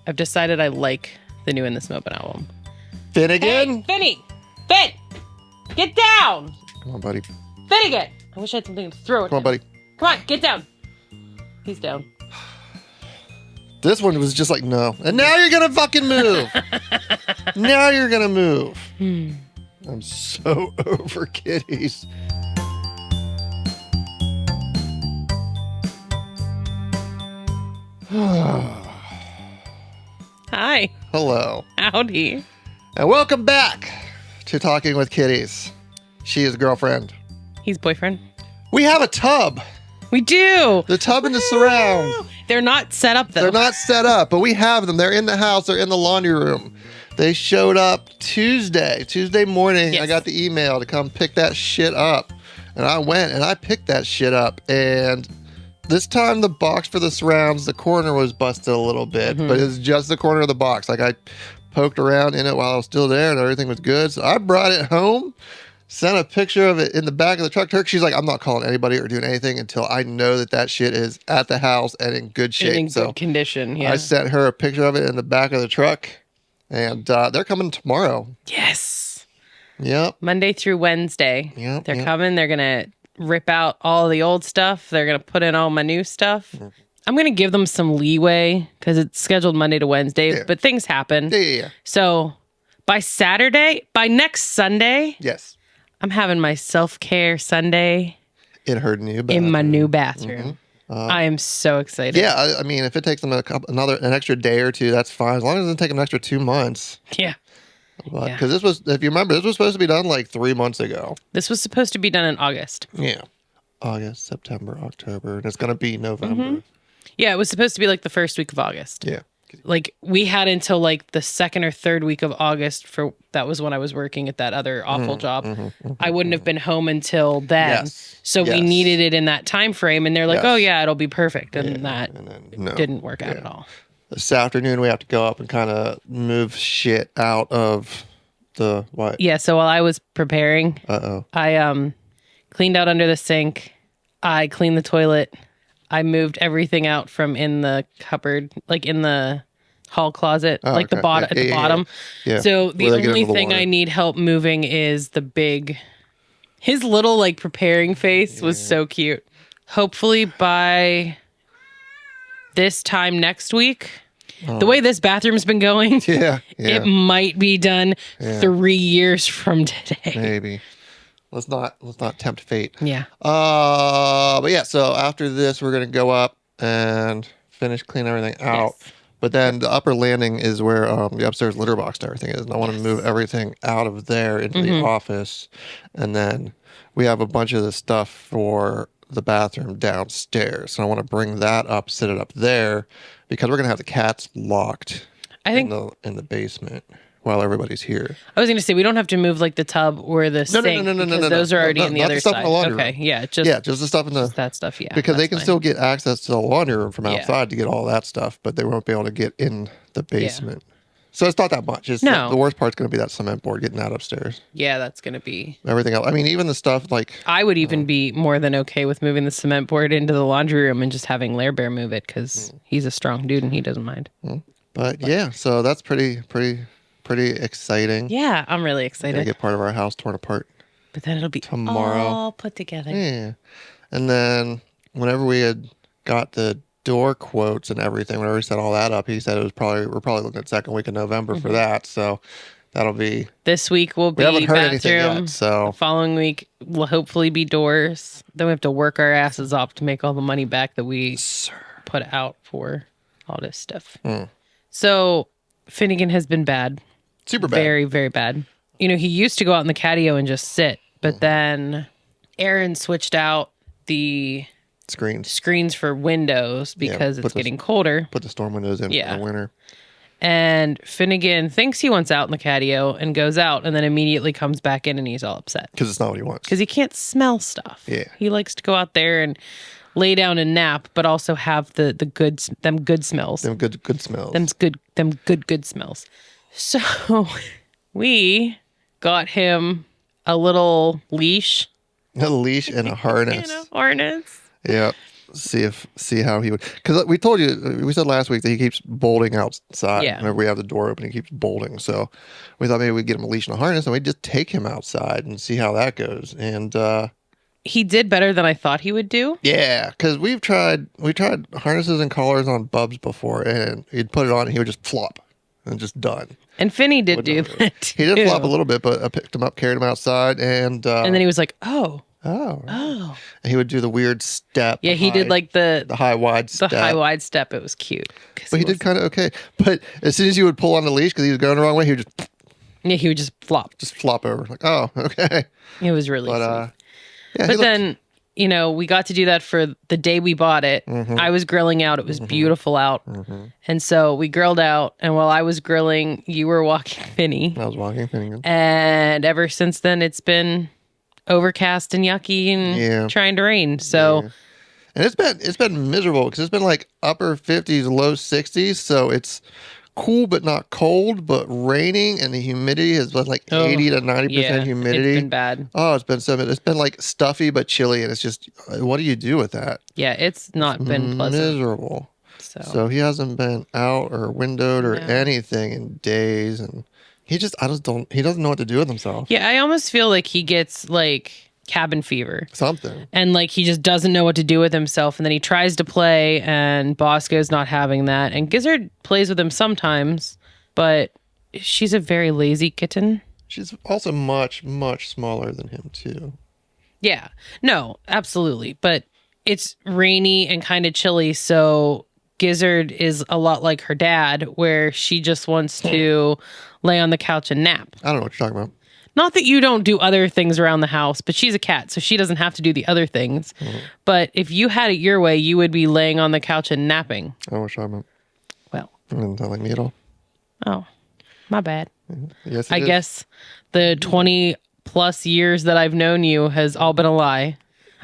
I've decided I like the New in This Moment album. Finnigan? Hey, Finn! Get down! Come on, buddy. Finnigan! I wish I had something to throw at Come on, him. buddy. Come on, get down. He's down. This one was just like, no. And now you're going to fucking move. Now you're going to move. I'm so over kitties. Hi. Hello. Howdy. And welcome back to Talking with Kitties. She is girlfriend. He's boyfriend. We have a tub. We do. The tub and the surround. They're not set up, though. They're not set up, but we have them. They're in the house. They're in the laundry room. They showed up Tuesday morning. Yes. I got the email to come pick that shit up. And I went and I picked that shit up. And this time the box for the surrounds, the corner was busted a little bit, but it's just the corner of the box. Like I poked around in it while I was still there and everything was good. So I brought it home, sent a picture of it in the back of the truck. She's like, I'm not calling anybody or doing anything until I know that that shit is at the house and in good shape. In good condition, yeah. I sent her a picture of it in the back of the truck, and they're coming tomorrow. Yes. Yep. Monday through Wednesday. Yep. They're coming. They're going to rip out all the old stuff. They're going to put in all my new stuff. I'm going to give them some leeway because it's scheduled Monday to Wednesday, but things happen. Yeah. So by next Sunday, Yes. I'm having my self-care Sunday In her new bathroom. in my new bathroom. I am so excited. Yeah, I mean, if it takes them an extra day or two, that's fine. As long as it doesn't take them an extra 2 months. Yeah. Because this was, if you remember, this was supposed to be done like 3 months ago. This was supposed to be done in August. Yeah. August, September, October, and it's going to be November. Yeah, it was supposed to be like the first week of August. Yeah. Like we had until like the second or third week of August that was when I was working at that other awful job. I wouldn't have been home until then. Yes. So we needed it in that time frame and they're like, Yes. "Oh yeah, it'll be perfect." And that No. didn't work out at all. This afternoon, we have to go up and kind of move shit out of the what? Yeah, so while I was preparing, Uh-oh. I cleaned out under the sink. I cleaned the toilet. I moved everything out from in the cupboard, like in the hall closet, like okay. the bottom at the bottom. Yeah. So the Where they get only into the thing water. I need help moving is his little like preparing face was so cute. Hopefully by this time next week, the way this bathroom's been going, Yeah. it might be done 3 years from today. Maybe. Let's not tempt fate. Yeah. But yeah, so after this, we're gonna go up and finish cleaning everything out. Yes. But then the upper landing is where the upstairs litter box and everything is. And I want to move everything out of there into the office, and then we have a bunch of the stuff for the bathroom downstairs. So I want to bring that up, sit it up there, because we're gonna have the cats locked. I think in the basement while everybody's here. I was going to say we don't have to move like the tub or the sink because those are already in the not other the stuff side. in the laundry Okay, room. yeah, Just the stuff in the that stuff. Yeah, because they that's can fine. still get access to the laundry room from Yeah. outside to get all that stuff, but they won't be able to get in the basement. So it's not that much. It's No. the worst part's going to be that cement board getting that upstairs. Yeah, that's going to be. Everything else. I mean, even the stuff like I would even be more than okay with moving the cement board into the laundry room and just having Lair Bear move it because he's a strong dude and he doesn't mind. But yeah, so that's pretty exciting. Yeah, I'm really Gonna excited. get part of our house torn apart. But then it'll be tomorrow. all put together. Yeah. And then whenever we had got the door quotes and everything, whenever he set all that up, he said we're probably looking at second week of November for that. So that'll be This week will be we haven't heard anything bathroom. yet. So The following week will hopefully be doors. Then we have to work our asses off to make all the money back that we put out for all this stuff. So Finnigan has been bad. super bad. Very, very bad. You know, he used to go out in the catio and just sit, but then Aaron switched out the screens for windows because it's getting colder. Put the storm windows in for the winter. And Finnigan thinks he wants out in the catio and goes out and then immediately comes back in and he's all upset. Because it's not what he wants. Because he can't smell stuff. Yeah. He likes to go out there and lay down and nap, but also have them good smells. Them good smells. Them good smells. So we got him a little leash. A leash and a harness. And a harness. Yeah. see how he would, because we said last week that he keeps bolting outside. Yeah. Whenever we have the door open, he keeps bolting. So we thought maybe we'd get him a leash and a harness, and we'd just take him outside and see how that goes. And he did better than I thought he would do. yeah, because we tried harnesses and collars on Bubs before, and he'd put it on, and he would just flop and just done. And Finny did do that too. He did flop a little bit, but I picked him up, carried him outside, and then he was like, oh. right. And he would do the weird step. Yeah, he did like the high wide step. The high wide step. It was cute. But he did kind of okay. But as soon as you would pull on the leash because he was going the wrong way, he would just he would just flop. Just flop over. Like, oh, okay. It was really sweet. Yeah, but then, we got to do that for the day we bought it. Mm-hmm. I was grilling out. It was beautiful out. Mm-hmm. And so we grilled out. And while I was grilling, you were walking Finny. I was walking Finnigan. And ever since then, it's been overcast and yucky and trying to rain. So, and it's been miserable because it's been like upper 50s, low 60s. So it's cool but not cold, but raining, and the humidity has been like 80 to 90% humidity. It's been bad. Oh, it's been like stuffy but chilly, and it's just, what do you do with that? Yeah, it's not been pleasant. Miserable. So he hasn't been out or windowed or anything in days, and he doesn't know what to do with himself. Yeah, I almost feel like he gets like cabin fever. Something. And like he just doesn't know what to do with himself, and then he tries to play, and Bosco's not having that. And Gizzard plays with him sometimes, but she's a very lazy kitten. She's also much, much smaller than him too. Yeah. No, absolutely. But it's rainy and kind of chilly, so Gizzard is a lot like her dad, where she just wants to lay on the couch and nap. I don't know what you're talking about. Not that you don't do other things around the house, but she's a cat, so she doesn't have to do the other things. Mm-hmm. But if you had it your way, you would be laying on the couch and napping. I don't know what you're talking about. Well. It doesn't sound like me at all. Oh, my bad. Yes, I guess the 20 plus years that I've known you has all been a lie.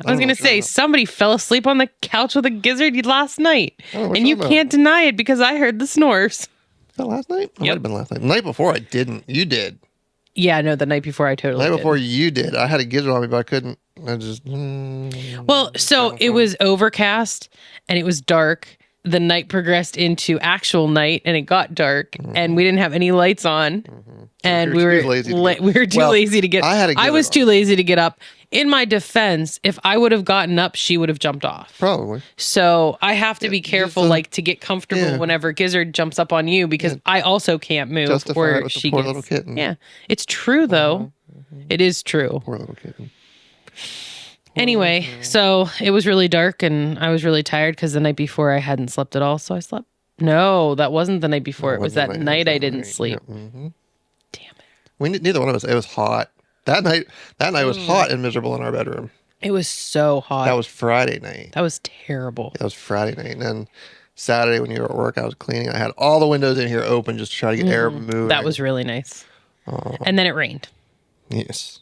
I was going to say, somebody fell asleep on the couch with a gizzard last night. And you can't deny it because I heard the snores. Is that last night? It might have been last night. The night before I didn't. You did. Yeah, no, the night before I totally did. The night before you did. I had a gizzard on me, but I couldn't. I just... Well, so it was overcast and it was dark. The night progressed into actual night and it got dark and we didn't have any lights on. And we were too lazy to get up. I was too lazy to get up. In my defense, if I would have gotten up, she would have jumped off. Probably. So I have to be careful, to get comfortable whenever Gizzard jumps up on you, because I also can't move. Justify it with the poor little kitten. Yeah, it's true though. It is true. Poor little kitten. Anyway, so it was really dark and I was really tired because the night before I hadn't slept at all. So I slept. No, that wasn't the night before. It was that night I didn't sleep. Yeah. Mm-hmm. Damn it. Neither one of us. It was hot. That night was hot and miserable in our bedroom. It was so hot. That was Friday night. That was terrible. That was Friday night. And then Saturday when you were at work, I was cleaning. I had all the windows in here open just to try to get air moving. That was really nice. And then it rained. Yes.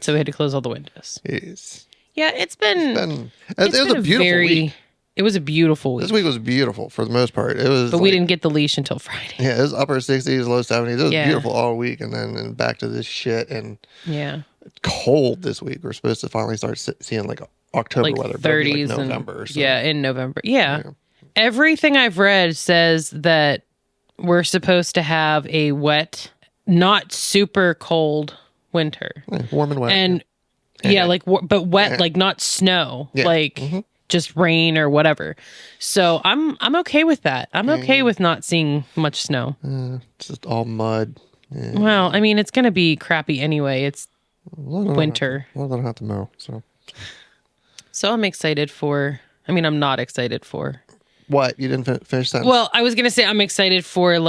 So we had to close all the windows. Yes. Yeah, it was a beautiful week. It was a beautiful week. This week was beautiful for the most part. It was, but we didn't get the leash until Friday. Yeah, it was upper 60s, low 70s. It was beautiful all week, and then back to this shit. And cold this week. We're supposed to finally start seeing like October weather, 30s, like November. So. Yeah, in November. Yeah, everything I've read says that we're supposed to have a wet, not super cold winter. Warm and wet. And but wet, like not snow, just rain or whatever. So I'm okay with that. I'm okay with not seeing much snow. It's just all mud. Yeah. Well, I mean, it's going to be crappy anyway. It's winter. Well, I don't have to mow, So I'm excited for... I mean, I'm not excited for... What? You didn't finish that? Well, I was going to say I'm excited for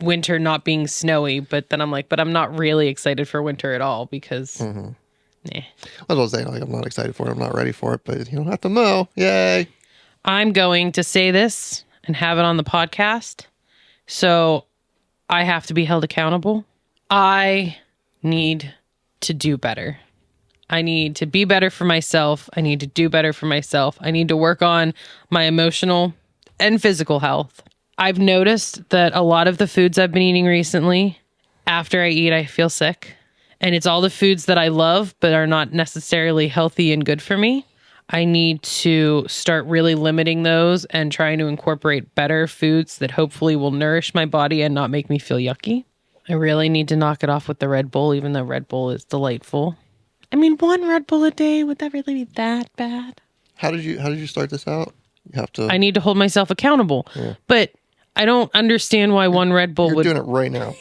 winter not being snowy, but then I'm like, but I'm not really excited for winter at all because... Nah. I was saying, I'm not excited for it. I'm not ready for it, but you don't have to mow. Yay. I'm going to say this and have it on the podcast. So I have to be held accountable. I need to do better. I need to be better for myself. I need to do better for myself. I need to work on my emotional and physical health. I've noticed that a lot of the foods I've been eating recently, after I eat, I feel sick. And it's all the foods that I love, but are not necessarily healthy and good for me. I need to start really limiting those and trying to incorporate better foods that hopefully will nourish my body and not make me feel yucky. I really need to knock it off with the Red Bull, even though Red Bull is delightful. I mean, one Red Bull a day, would that really be that bad? How did you start this out? You have to. I need to hold myself accountable. Yeah. But I don't understand why one Red Bull would... You're doing it right now.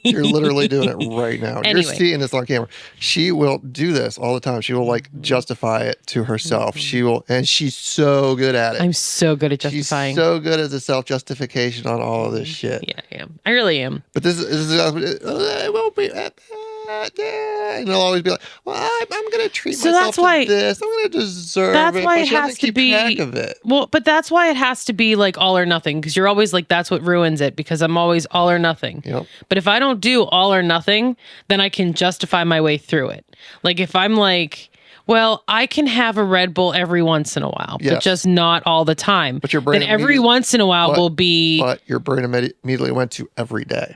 You're literally doing it right now. Anyway. You're seeing this on camera. She will do this all the time. She will like justify it to herself. She will, and she's so good at it. I'm so good at justifying. She's so good at the self-justification on all of this shit. Yeah, I am. I really am. But this is it won't be that bad. And they'll always be like, well, I'm going to treat myself to this. I'm going to deserve it. That's why it has to be track of it. Well, but that's why it has to be like all or nothing, because you're always like, that's what ruins it, because I'm always all or nothing. Yep. But if I don't do all or nothing, then I can justify my way through it. Like if I'm like, well, I can have a Red Bull every once in a while, but just not all the time. But your brain then every once in a while will be... But your brain immediately went to every day.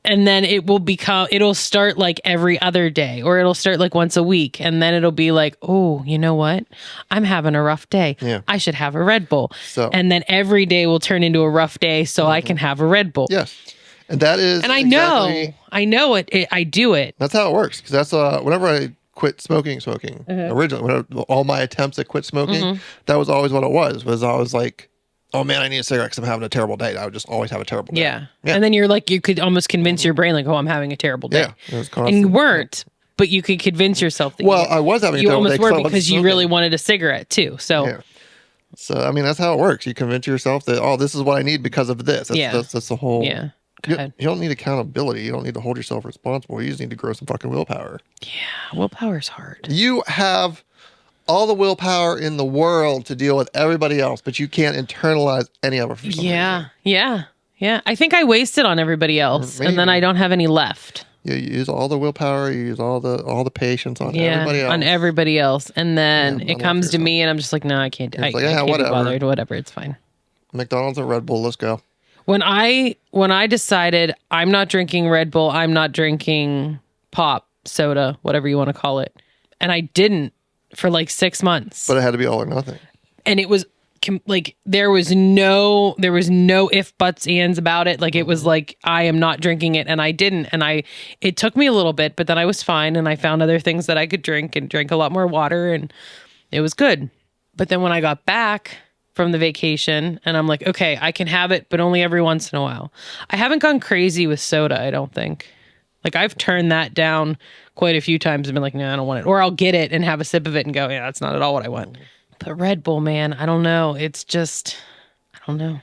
And then it'll start like every other day, or it'll start like once a week. And then it'll be like, oh, you know what? I'm having a rough day. Yeah. I should have a Red Bull. And then every day will turn into a rough day, so I can have a Red Bull. Yes. And that is... And I know it. I do it. That's how it works. Because that's whenever I quit smoking originally, whenever all my attempts at quit smoking, that was always what it was I was like, oh man, I need a cigarette because I'm having a terrible day. I would just always have a terrible day. Yeah. And then you're like, you could almost convince your brain like, oh, I'm having a terrible day. Yeah. And you weren't, but you could convince yourself that I was having a terrible day. You almost were because you really wanted a cigarette too. So. Yeah. So, I mean, that's how it works. You convince yourself that, oh, this is what I need because of this. That's the whole... Yeah. You don't need accountability. You don't need to hold yourself responsible. You just need to grow some fucking willpower. Yeah, willpower's hard. You have all the willpower in the world to deal with everybody else, but you can't internalize any of it for some reason. Yeah. I think I wasted on everybody else, and then I don't have any left. You use all the willpower, you use all the patience on everybody else. On everybody else, and then it comes to me, and I'm just like, no, I can't. I can't be bothered. Whatever, it's fine. McDonald's or Red Bull, let's go. When I decided I'm not drinking Red Bull, I'm not drinking pop, soda, whatever you want to call it, and I didn't for like 6 months. But it had to be all or nothing. And it was like there was no if, buts, ands about it. Like it was like I am not drinking it, and I didn't. And it took me a little bit, but then I was fine, and I found other things that I could drink and drank a lot more water, and it was good. But then when I got back from the vacation, and I'm like, okay, I can have it, but only every once in a while. I haven't gone crazy with soda, I don't think. Like I've turned that down quite a few times and been like, no, I don't want it. Or I'll get it and have a sip of it and go, yeah, that's not at all what I want. But Red Bull, man, I don't know. It's just, I don't know.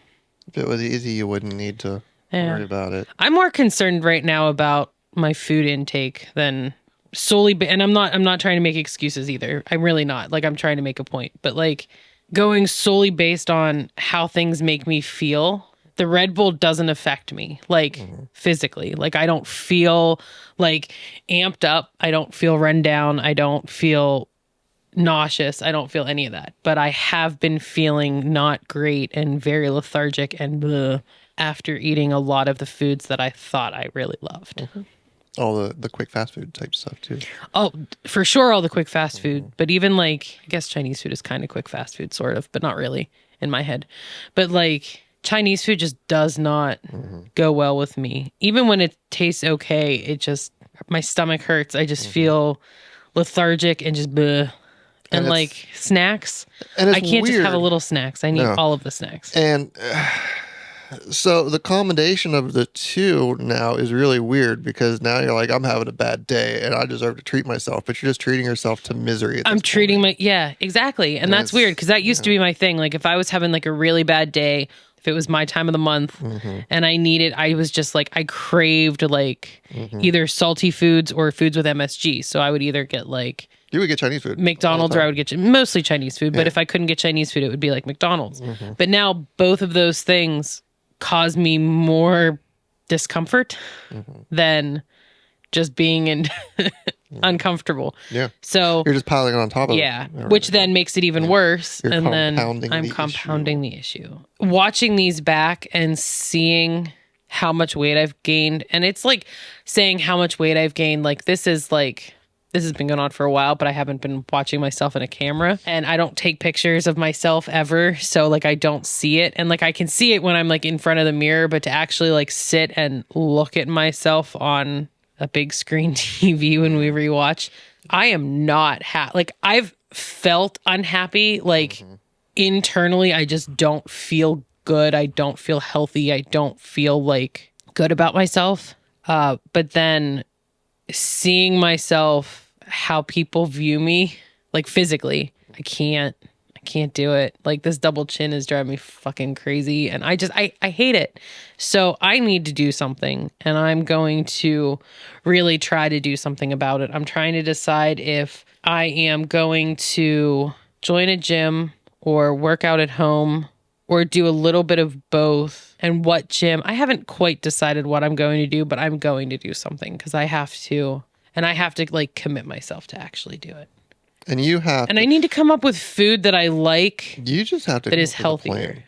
If it was easy, you wouldn't need to worry about it. I'm more concerned right now about my food intake than solely, and I'm not trying to make excuses either. I'm really not. Like I'm trying to make a point, but like going solely based on how things make me feel, the Red Bull doesn't affect me like physically. Like I don't feel like amped up. I don't feel run down. I don't feel nauseous. I don't feel any of that. But I have been feeling not great and very lethargic and bleh after eating a lot of the foods that I thought I really loved. All the quick fast food type stuff too. Oh, for sure, all the quick fast food. But even like, I guess Chinese food is kind of quick fast food, sort of, but not really in my head. But like Chinese food just does not go well with me. Even when it tastes okay, it just, my stomach hurts. I just feel lethargic and just bleh. And like snacks, I can't just have a little snacks. I need all of the snacks. And so the combination of the two now is really weird because now you're like, I'm having a bad day and I deserve to treat myself, but you're just treating yourself to misery. I'm treating exactly. And that's weird because that used to be my thing. Like if I was having like a really bad day, if it was my time of the month and I was just like, I craved like either salty foods or foods with MSG. So I would either get like, you would get Chinese food. McDonald's, or I would get mostly Chinese food. But if I couldn't get Chinese food, it would be like McDonald's. But now both of those things cause me more discomfort than just being uncomfortable. Yeah. So you're just piling on top of it. Yeah. Which then makes it even worse. You're and then I'm compounding the issue. Watching these back and seeing how much weight I've gained. And it's like saying how much weight I've gained. Like this this has been going on for a while, but I haven't been watching myself in a camera, and I don't take pictures of myself ever. So like, I don't see it. And like, I can see it when I'm like in front of the mirror, but to actually like sit and look at myself on a big screen TV when we rewatch, I am not like I've felt unhappy. Like internally, I just don't feel good. I don't feel healthy. I don't feel like good about myself. But then seeing myself, how people view me, like physically, I can't do it. Like this double chin is driving me fucking crazy. And I hate it. So I need to do something, and I'm going to really try to do something about it. I'm trying to decide if I am going to join a gym or work out at home or do a little bit of both, and what gym. I haven't quite decided what I'm going to do, but I'm going to do something because I have to, and I have to like commit myself to actually do it. And you have, and I need to come up with food that I like. You just have to. That is healthier.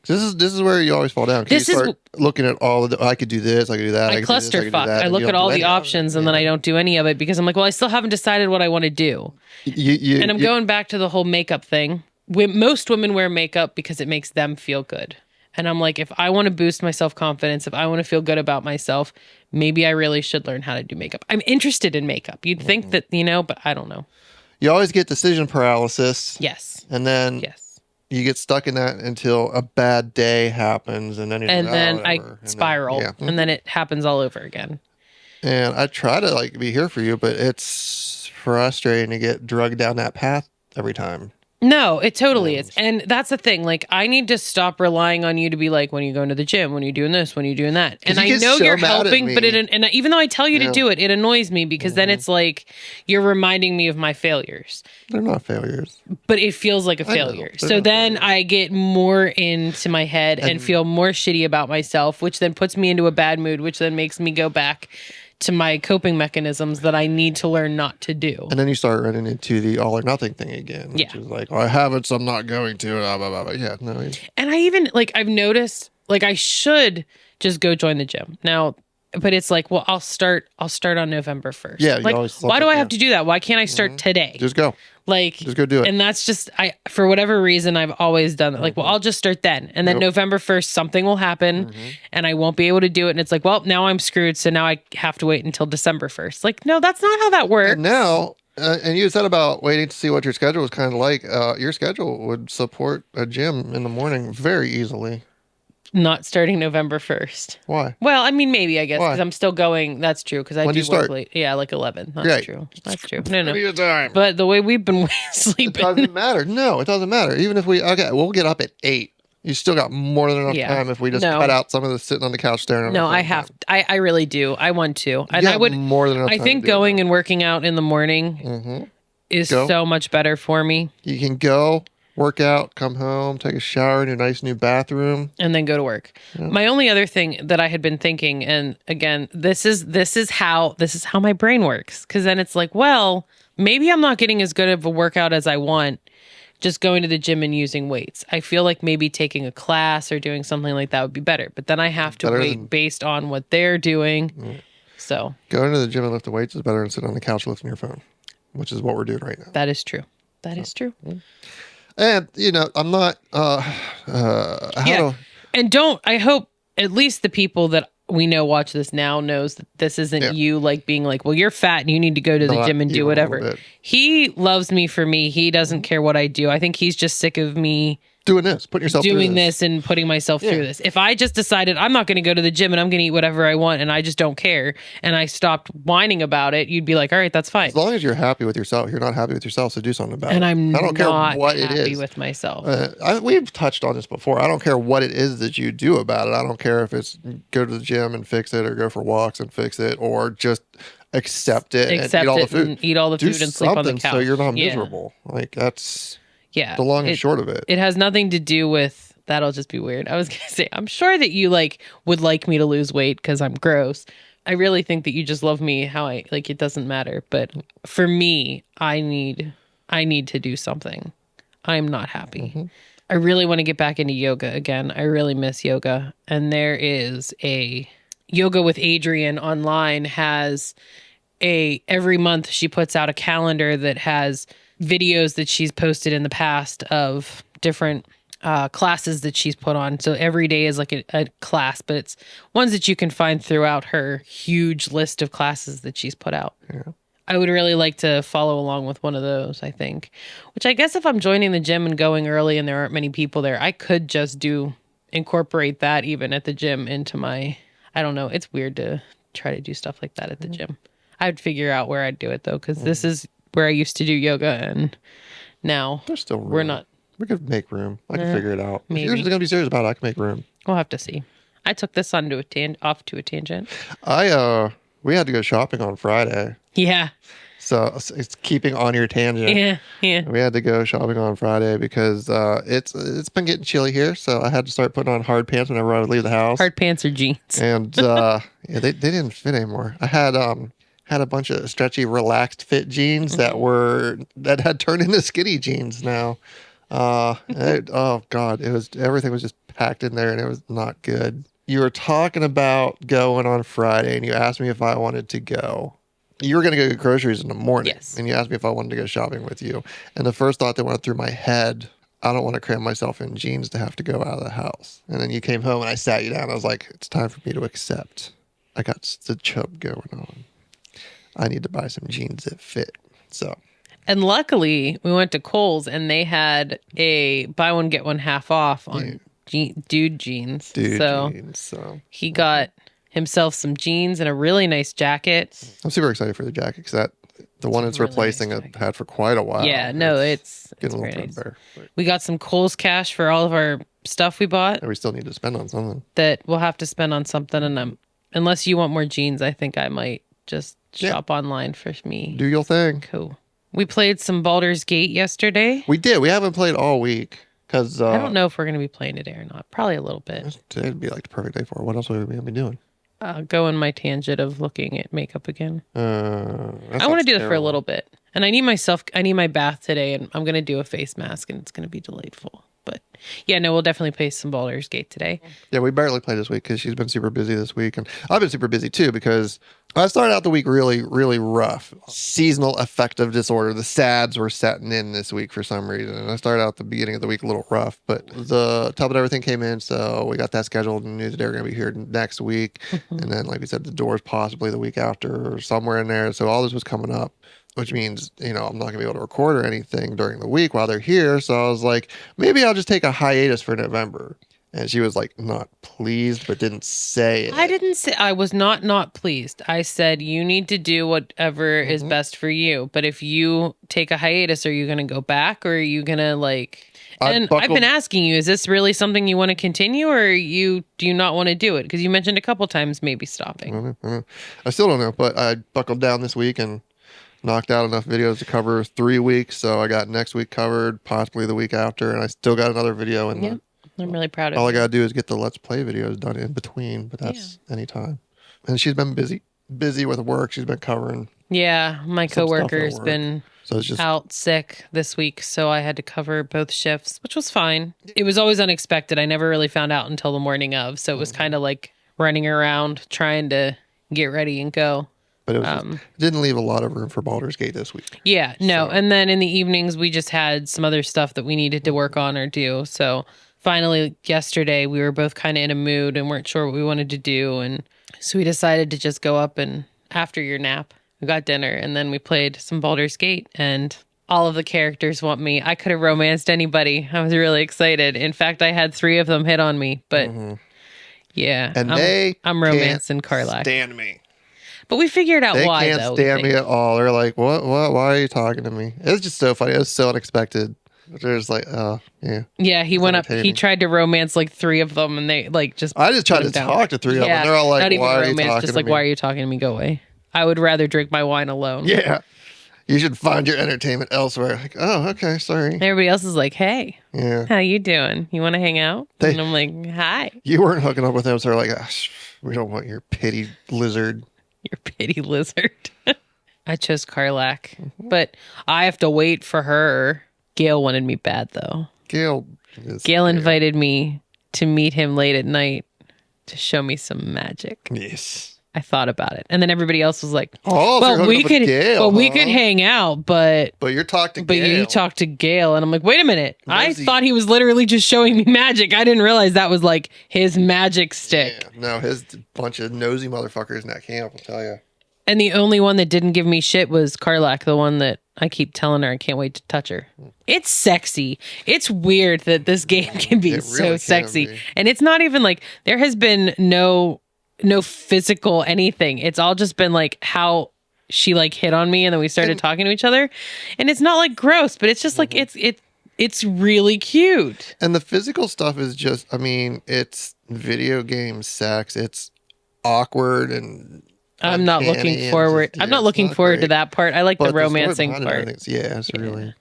This is where you always fall down. This you start looking at all I could do this, I could do that. I clusterfuck. I look at all the options and then I don't do any of it because I'm like, well, I still haven't decided what I want to do. And I'm going back to the whole makeup thing. Most women wear makeup because it makes them feel good. And I'm like, if I want to boost my self-confidence, if I want to feel good about myself, maybe I really should learn how to do makeup. I'm interested in makeup. You'd think that, but I don't know. You always get decision paralysis. Yes. And then you get stuck in that until a bad day happens. And then I spiral. And then it happens all over again. And I try to like be here for you, but it's frustrating to get drugged down that path every time. No, it totally is. And that's the thing. Like, I need to stop relying on you to be like, when you going to the gym, when you're doing this, when you're doing that. And I know you're helping, but and even though I tell you to do it, it annoys me because then it's like you're reminding me of my failures. They're not failures. But it feels like a failure. So then I get more into my head and feel more shitty about myself, which then puts me into a bad mood, which then makes me go back to my coping mechanisms that I need to learn not to do. And then you start running into the all or nothing thing again, which is like, I haven't, so I'm not going to. Blah, blah, blah. Yeah, no. And I even, like, I've noticed, like, I should just go join the gym. Now, but it's like, well, I'll start on November 1st. Yeah, like, why do I have to do that? Why can't I start today? Just go. Like, just go do it. And that's just, for whatever reason, I've always done that. Like, well, I'll just start then. And then November 1st, something will happen and I won't be able to do it. And it's like, well, now I'm screwed. So now I have to wait until December 1st. Like, no, that's not how that works. And now, and you said about waiting to see what your schedule was kind of like. Your schedule would support a gym in the morning very easily. Not starting November 1st. Why? Well, I mean, maybe, I guess, because I'm still going. That's true, because I do work late. Yeah, like 11. That's true. That's true. No. But the way we've been sleeping. It doesn't matter. No, it doesn't matter. Even if we'll get up at 8. You still got more than enough time if we just cut out some of the sitting on the couch staring at I have. I really do. I want to. And I would. More than enough time. I think going and working out in the morning is so much better for me. You can go. Work out, come home, take a shower in your nice new bathroom, and then go to work. Yeah. My only other thing that I had been thinking, and again, this is how my brain works. Because then it's like, well, maybe I'm not getting as good of a workout as I want just going to the gym and using weights. I feel like maybe taking a class or doing something like that would be better. But then I have to wait based on what they're doing. Yeah. So going to the gym and lifting weights is better than sitting on the couch lifting your phone, which is what we're doing right now. That is true. That is true. And, I'm not, And I hope at least the people that we know watch this now knows that this isn't you like being like, well, you're fat and you need to go to the gym and do whatever. He loves me for me. He doesn't care what I do. I think he's just sick of me doing this and putting myself through this. If I just decided I'm not going to go to the gym and I'm going to eat whatever I want and I just don't care and I stopped whining about it, you'd be like, all right, that's fine. As long as you're happy with yourself, you're not happy with yourself, so do something about it. And I don't care what happy it is. with myself. We've touched on this before. I don't care what it is that you do about it. I don't care if it's go to the gym and fix it or go for walks and fix it or just accept it and eat all the food. And eat all the food and sleep on the couch. So you're not miserable. Like that's... Yeah. The long and short of it. It has nothing to do with, that'll just be weird. I was going to say, I'm sure that you would like me to lose weight because I'm gross. I really think that you just love me how it doesn't matter. But for me, I need to do something. I'm not happy. Mm-hmm. I really want to get back into yoga again. I really miss yoga. And there is a Yoga with Adrienne online has every month she puts out a calendar that has videos that she's posted in the past of different classes that she's put on. So every day is like a class, but it's ones that you can find throughout her huge list of classes that she's put out. Yeah. I would really like to follow along with one of those, I think. Which I guess if I'm joining the gym and going early and there aren't many people there, I could just incorporate that even at the gym into my, I don't know. It's weird to try to do stuff like that at the gym. I'd figure out where I'd do it though, because this is where I used to do yoga, and now There's still room. we're not. We could make room. I can figure it out. Maybe. If you're just gonna be serious about it, I can make room. We'll have to see. I took this on off to a tangent. We had to go shopping on Friday. Yeah. So it's keeping on your tangent. Yeah. We had to go shopping on Friday because it's been getting chilly here, so I had to start putting on hard pants whenever I would leave the house. Hard pants or jeans. And they didn't fit anymore. I had a bunch of stretchy, relaxed fit jeans that had turned into skinny jeans now. Oh God, everything was just packed in there, and it was not good. You were talking about going on Friday, and you asked me if I wanted to go. You were going to go get groceries in the morning. Yes. And you asked me if I wanted to go shopping with you. And the first thought that went through my head, I don't want to cram myself in jeans to have to go out of the house. And then you came home and I sat you down. I was like, it's time for me to accept. I got the chub going on. I need to buy some jeans that fit. So. And luckily, we went to Kohl's and they had a buy one, get one half off on dude jeans. So he got himself some jeans and a really nice jacket. I'm super excited for the jacket because the one it's really replacing nice I've had for quite a while. Yeah, no, it's getting a very little nice. bare. We got some Kohl's cash for all of our stuff we bought. And we still need to spend on something. That we'll have to spend on something. And unless you want more jeans, I think I might just shop online for me. Do your thing. Cool. We played some Baldur's Gate yesterday. We did. We haven't played all week. Because I don't know if we're going to be playing today or not. Probably a little bit. Today'd be like the perfect day for it. What else are we going to be doing? Go in my tangent of looking at makeup again. I want to do it for a little bit. And I need my bath today, and I'm going to do a face mask, and it's going to be delightful. But yeah, no, we'll definitely play some Baldur's Gate today. Yeah, we barely played this week because she's been super busy this week. And I've been super busy too because I started out the week really, really rough. Seasonal affective disorder. The SADs were setting in this week for some reason. And I started out the beginning of the week a little rough. But the top of everything came in, so we got that scheduled and knew that they were going to be here next week. And then, like we said, the doors possibly the week after or somewhere in there. So all this was coming up. Which means, I'm not going to be able to record or anything during the week while they're here. So I was like, maybe I'll just take a hiatus for November. And she was like, not pleased, but didn't say it. I didn't say, I was not pleased. I said, you need to do whatever is best for you. But if you take a hiatus, are you going to go back or are you going to And I've been asking you, is this really something you want to continue or do you not want to do it? Because you mentioned a couple times maybe stopping. I still don't know, but I buckled down this week and knocked out enough videos to cover 3 weeks. So I got next week covered, possibly the week after, and I still got another video. And I'm really proud of all I got to do is get the Let's Play videos done in between, but that's anytime. And she's been busy with work. She's been covering. Yeah, my coworker's been out sick this week, so I had to cover both shifts, which was fine. It was always unexpected. I never really found out until the morning of, so it was kind of like running around trying to get ready and go. But it didn't leave a lot of room for Baldur's Gate this week. Yeah, no. So. And then in the evenings, we just had some other stuff that we needed to work on or do. So finally, yesterday, we were both kind of in a mood and weren't sure what we wanted to do. And so we decided to just go up and after your nap, we got dinner and then we played some Baldur's Gate. And all of the characters want me. I could have romanced anybody. I was really excited. In fact, I had 3 of them hit on me. But yeah, and I'm romancing Karlach. Stand me. But we figured out why, though. They can't stand me at all. They're like, what? Why are you talking to me? It's just so funny. It was so unexpected. They're just like, oh, yeah. Yeah, he went up. He tried to romance 3 of them, and they just. I just tried to talk to 3 of them. They're all like, not even why romance, are you talking just to me? why are you talking to me? Go away. I would rather drink my wine alone. Yeah. You should find your entertainment elsewhere. Like, oh, okay, sorry. Everybody else is like, hey, how you doing? You want to hang out? And I'm like, hi. You weren't hooking up with them, so they're like, we don't want your pity lizard. Your pity lizard. I chose Karlach, but I have to wait for her. Gail wanted me bad, though. Gail invited me to meet him late at night to show me some magic. Yes. I thought about it. And then everybody else was like, Oh, so you're hooking up with Gail, we could hang out, but you're talking to but Gail. you talk to Gail. And I'm like, wait a minute. I Nosy. thought he was literally just showing me magic. I didn't realize that was like his magic stick. Yeah, no, his bunch of nosy motherfuckers in that camp, I'll tell you. And the only one that didn't give me shit was Karlak, the one that I keep telling her I can't wait to touch her. It's sexy. It's weird that this game can be so sexy. Be. And it's not even like there has been no physical anything. It's all just been like how she like hit on me and then we started talking to each other. And it's not like gross, but it's just like it's really cute. And the physical stuff is just, I mean, it's video game sex. It's awkward and I'm not looking forward. I'm not looking forward to that part. I like the romancing part. It's really.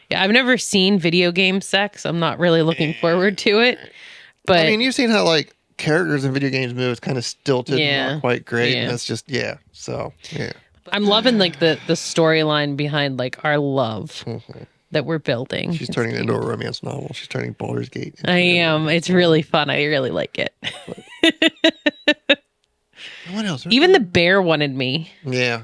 Yeah, I've never seen video game sex. I'm not really looking forward to it. But I mean, you've seen how like characters in video games move. It's kind of stilted, and not quite great, and it's just So yeah, I'm loving like the storyline behind like our love that we're building. She's turning it into a romance novel. She's turning Baldur's Gate. I am. It's really fun. I really like it. What else? Even the bear wanted me. Yeah.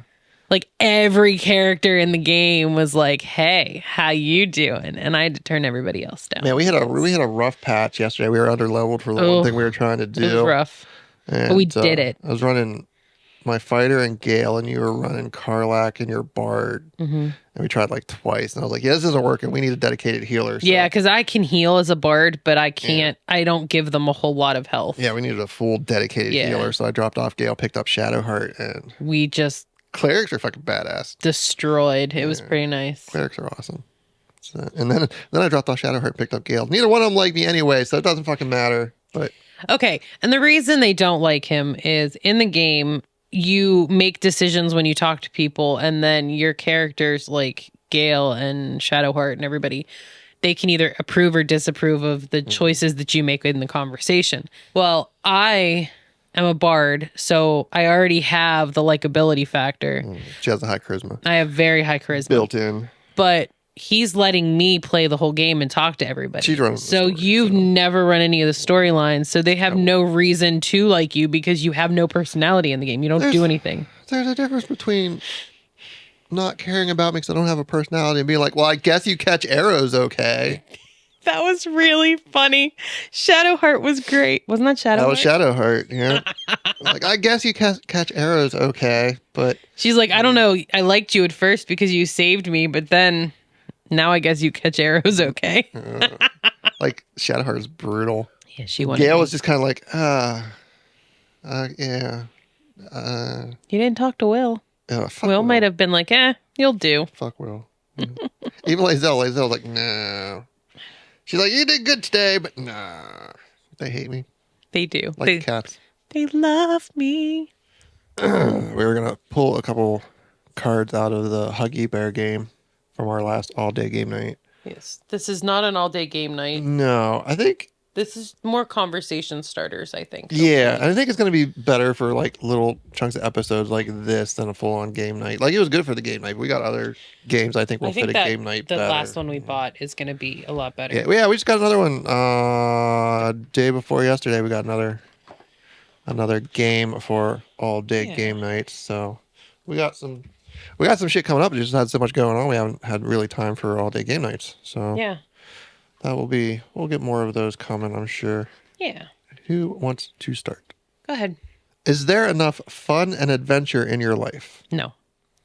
Like every character in the game was like, "Hey, how you doing?" And I had to turn everybody else down. Man, we had a rough patch yesterday. We were under leveled for the one thing we were trying to do. It was rough, but we did it. I was running my fighter and Gale, and you were running Karlak and your bard. And we tried like twice, and I was like, "Yeah, this isn't working. We need a dedicated healer." So. Yeah, because I can heal as a bard, but I can't. Yeah. I don't give them a whole lot of health. Yeah, we needed a full dedicated healer, so I dropped off Gale, picked up Shadowheart, and we just clerics are fucking badass. Destroyed. It was pretty nice. Clerics are awesome. So, and then I dropped off Shadowheart and picked up Gale. Neither one of them like me anyway, so it doesn't fucking matter. But okay, and the reason they don't like him is in the game. You make decisions when you talk to people, and then your characters like Gale and Shadowheart and everybody, they can either approve or disapprove of the choices that you make in the conversation. Well, I am a bard, so I already have the likability factor. She has a high charisma. I have very high charisma. Built in. But he's letting me play the whole game and talk to everybody. She's running so you've never run any of the storylines, so they have no reason to like you because you have no personality in the game. You don't do anything. There's a difference between not caring about me because I don't have a personality and being like, well, I guess you catch arrows okay. That was really funny. Shadowheart was great. Wasn't that Shadowheart? That was Shadowheart, yeah. Like, I guess you catch arrows okay, but... She's like, I don't know. I liked you at first because you saved me, but then... Now I guess you catch arrows okay. Like, Shadowheart is brutal. Yeah, she wanted Gale was just kind of like, yeah. You didn't talk to Will. Will might have been like, you'll do. Fuck Will. Even Lae'zel's like, no. She's like, you did good today, but nah. They hate me. They do. Like cats. They love me. We were going to pull a couple cards out of the Hygge Bear game. From our last all-day game night. Yes. This is not an all-day game night. No, I think... This is more conversation starters, I think. Yeah, I think it's going to be better for like little chunks of episodes like this than a full-on game night. Like, it was good for the game night, but we got other games I think will fit a game night better. The last one we bought is going to be a lot better. Yeah, we just got another one. Day before yesterday, we got another game for all-day game nights. So we got some shit coming up. We just had so much going on. We haven't had really time for all day game nights. So yeah, we'll get more of those coming, I'm sure. Yeah. Who wants to start? Go ahead. Is there enough fun and adventure in your life? No.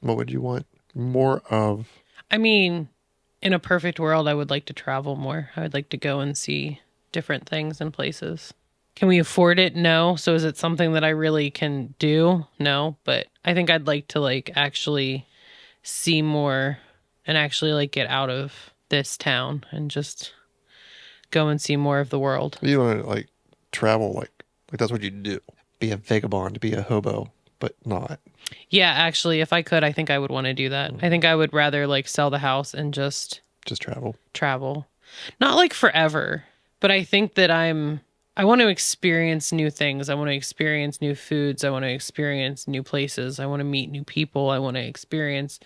What would you want more of? I mean, in a perfect world, I would like to travel more. I would like to go and see different things and places. Can we afford it? No. So is it something that I really can do? No. But I think I'd like to like actually see more and actually like get out of this town and just go and see more of the world. You want to like travel like that's what you do. Be a vagabond, be a hobo, but not. Yeah, actually, if I could, I think I would want to do that. I think I would rather like sell the house and just travel. Not like forever, but I think that I want to experience new things. I want to experience new foods. I want to experience new places. I want to meet new people. I want to experience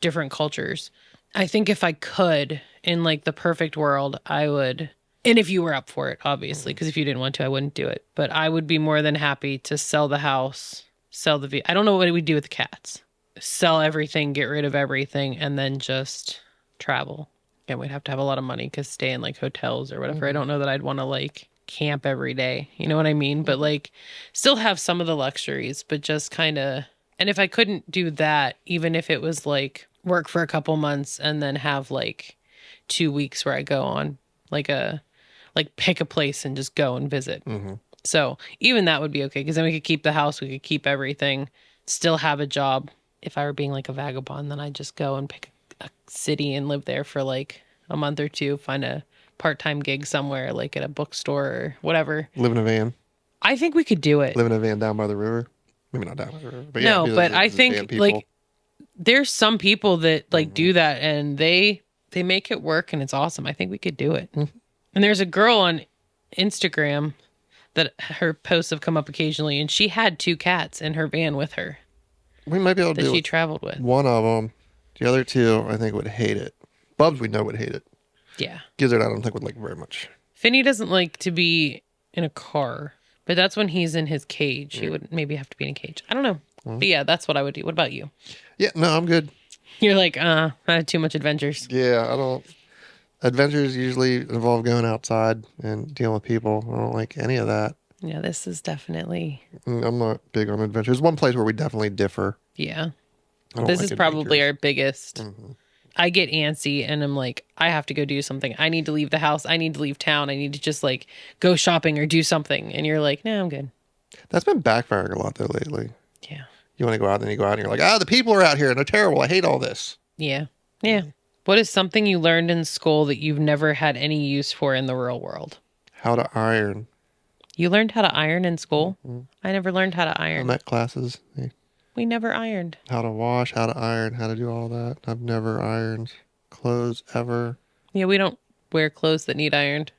different cultures. I think if I could, in like the perfect world, I would, and if you were up for it, obviously, because if you didn't want to, I wouldn't do it. But I would be more than happy to sell the house sell I don't know what we do with the cats. Sell everything, get rid of everything, and then just travel. And we'd have to have a lot of money because stay in like hotels or whatever. I don't know that I'd want to like camp every day. You know what I mean? But like still have some of the luxuries, but just kind of. And if I couldn't do that, even if it was like work for a couple months and then have like 2 weeks where I go on like pick a place and just go and visit. So even that would be okay because then we could keep the house, we could keep everything, still have a job. If I were being like a vagabond, then I'd just go and pick a city and live there for like a month or two, find a part-time gig somewhere like at a bookstore or whatever. Live in a van. I think we could do it. Live in a van down by the river. Maybe not down by the river. But no, but I think like there's some people that like do that and they make it work and it's awesome. I think we could do it. And there's a girl on Instagram that her posts have come up occasionally and she had 2 cats in her van with her. We might be able to do that she traveled with. One of them. The other 2, I think, would hate it. Bubs, we know, would hate it. Yeah. Gizzard, I don't think would like it very much. Finny doesn't like to be in a car, but that's when he's in his cage. He would maybe have to be in a cage. I don't know. But yeah, that's what I would do. What about you? Yeah, no, I'm good. You're like, I had too much adventures. Yeah, I don't. Adventures usually involve going outside and dealing with people. I don't like any of that. Yeah, this is definitely. I'm not big on adventures. One place where we definitely differ. Yeah. This is probably our biggest. I get antsy and I'm like, I have to go do something. I need to leave the house. I need to leave town. I need to just like go shopping or do something. And you're like, no, I'm good. That's been backfiring a lot though lately. Yeah. You want to go out, then you go out and you're like, the people are out here and they're terrible. I hate all this. Yeah. Yeah. What is something you learned in school that you've never had any use for in the real world? How to iron. You learned how to iron in school? I never learned how to iron. Met classes. We never ironed. How to wash, how to iron, how to do all that. I've never ironed clothes ever. Yeah, we don't wear clothes that need ironed.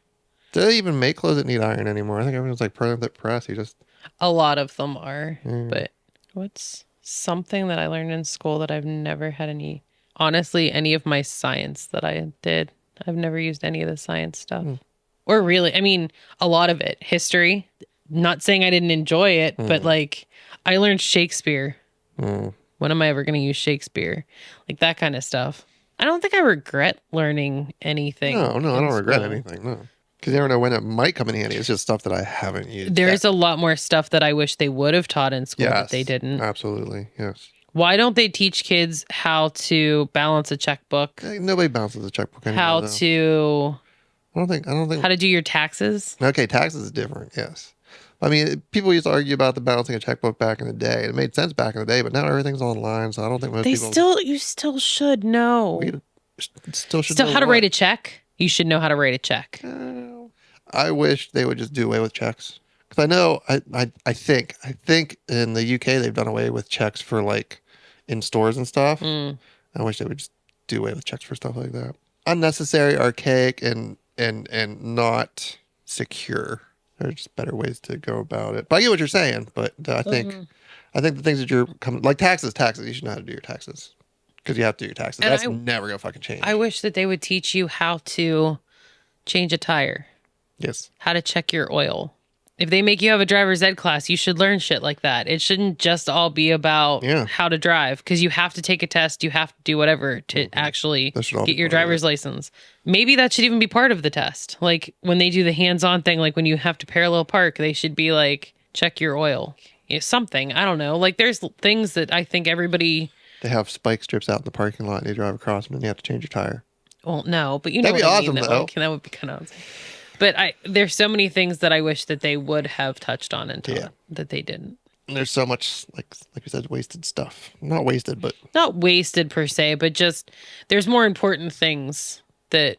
Do they even make clothes that need iron anymore? I think everyone's like permanent press. You just. A lot of them are. But what's something that I learned in school that I've never had any... Honestly, any of my science that I did, I've never used any of the science stuff. Or really, I mean, a lot of it. History. Not saying I didn't enjoy it, but like, I learned Shakespeare. When am I ever going to use Shakespeare? Like that kind of stuff. I don't think I regret learning anything. No, I don't regret anything, no. Because you never know when it might come in handy. It's just stuff that I haven't used. There's a lot more stuff that I wish they would have taught in school that they didn't. Absolutely, yes. Why don't they teach kids how to balance a checkbook? Nobody balances a checkbook anymore. How to... I don't think... How to do your taxes? Okay, taxes is different, yes. I mean, people used to argue about the balancing a checkbook back in the day. It made sense back in the day, but now everything's online, so I don't think most people... You still should know. Still should know how to write a check? You should know how to write a check. I wish they would just do away with checks. Because I know, I think in the UK they've done away with checks for like in stores and stuff. I wish they would just do away with checks for stuff like that. Unnecessary, archaic, and not secure. There's just better ways to go about it. But I get what you're saying. But I think the things that you're coming like taxes. You should know how to do your taxes because you have to do your taxes. And that's never gonna fucking change. I wish that they would teach you how to change a tire. Yes. How to check your oil. If they make you have a driver's ed class, you should learn shit like that. It shouldn't just all be about how to drive because you have to take a test. You have to do whatever to actually get your driver's license. Maybe that should even be part of the test. Like when they do the hands-on thing, like when you have to parallel park, they should be like, check your oil. Something. I don't know. Like there's things that I think everybody... They have spike strips out in the parking lot and you drive across them and you have to change your tire. Well, no, but you know That'd what be I awesome, mean. though. That would be kind of awesome. But there's so many things that I wish that they would have touched on and taught that they didn't. And there's so much, like you said, wasted stuff. Not wasted, but... Not wasted per se, but just there's more important things that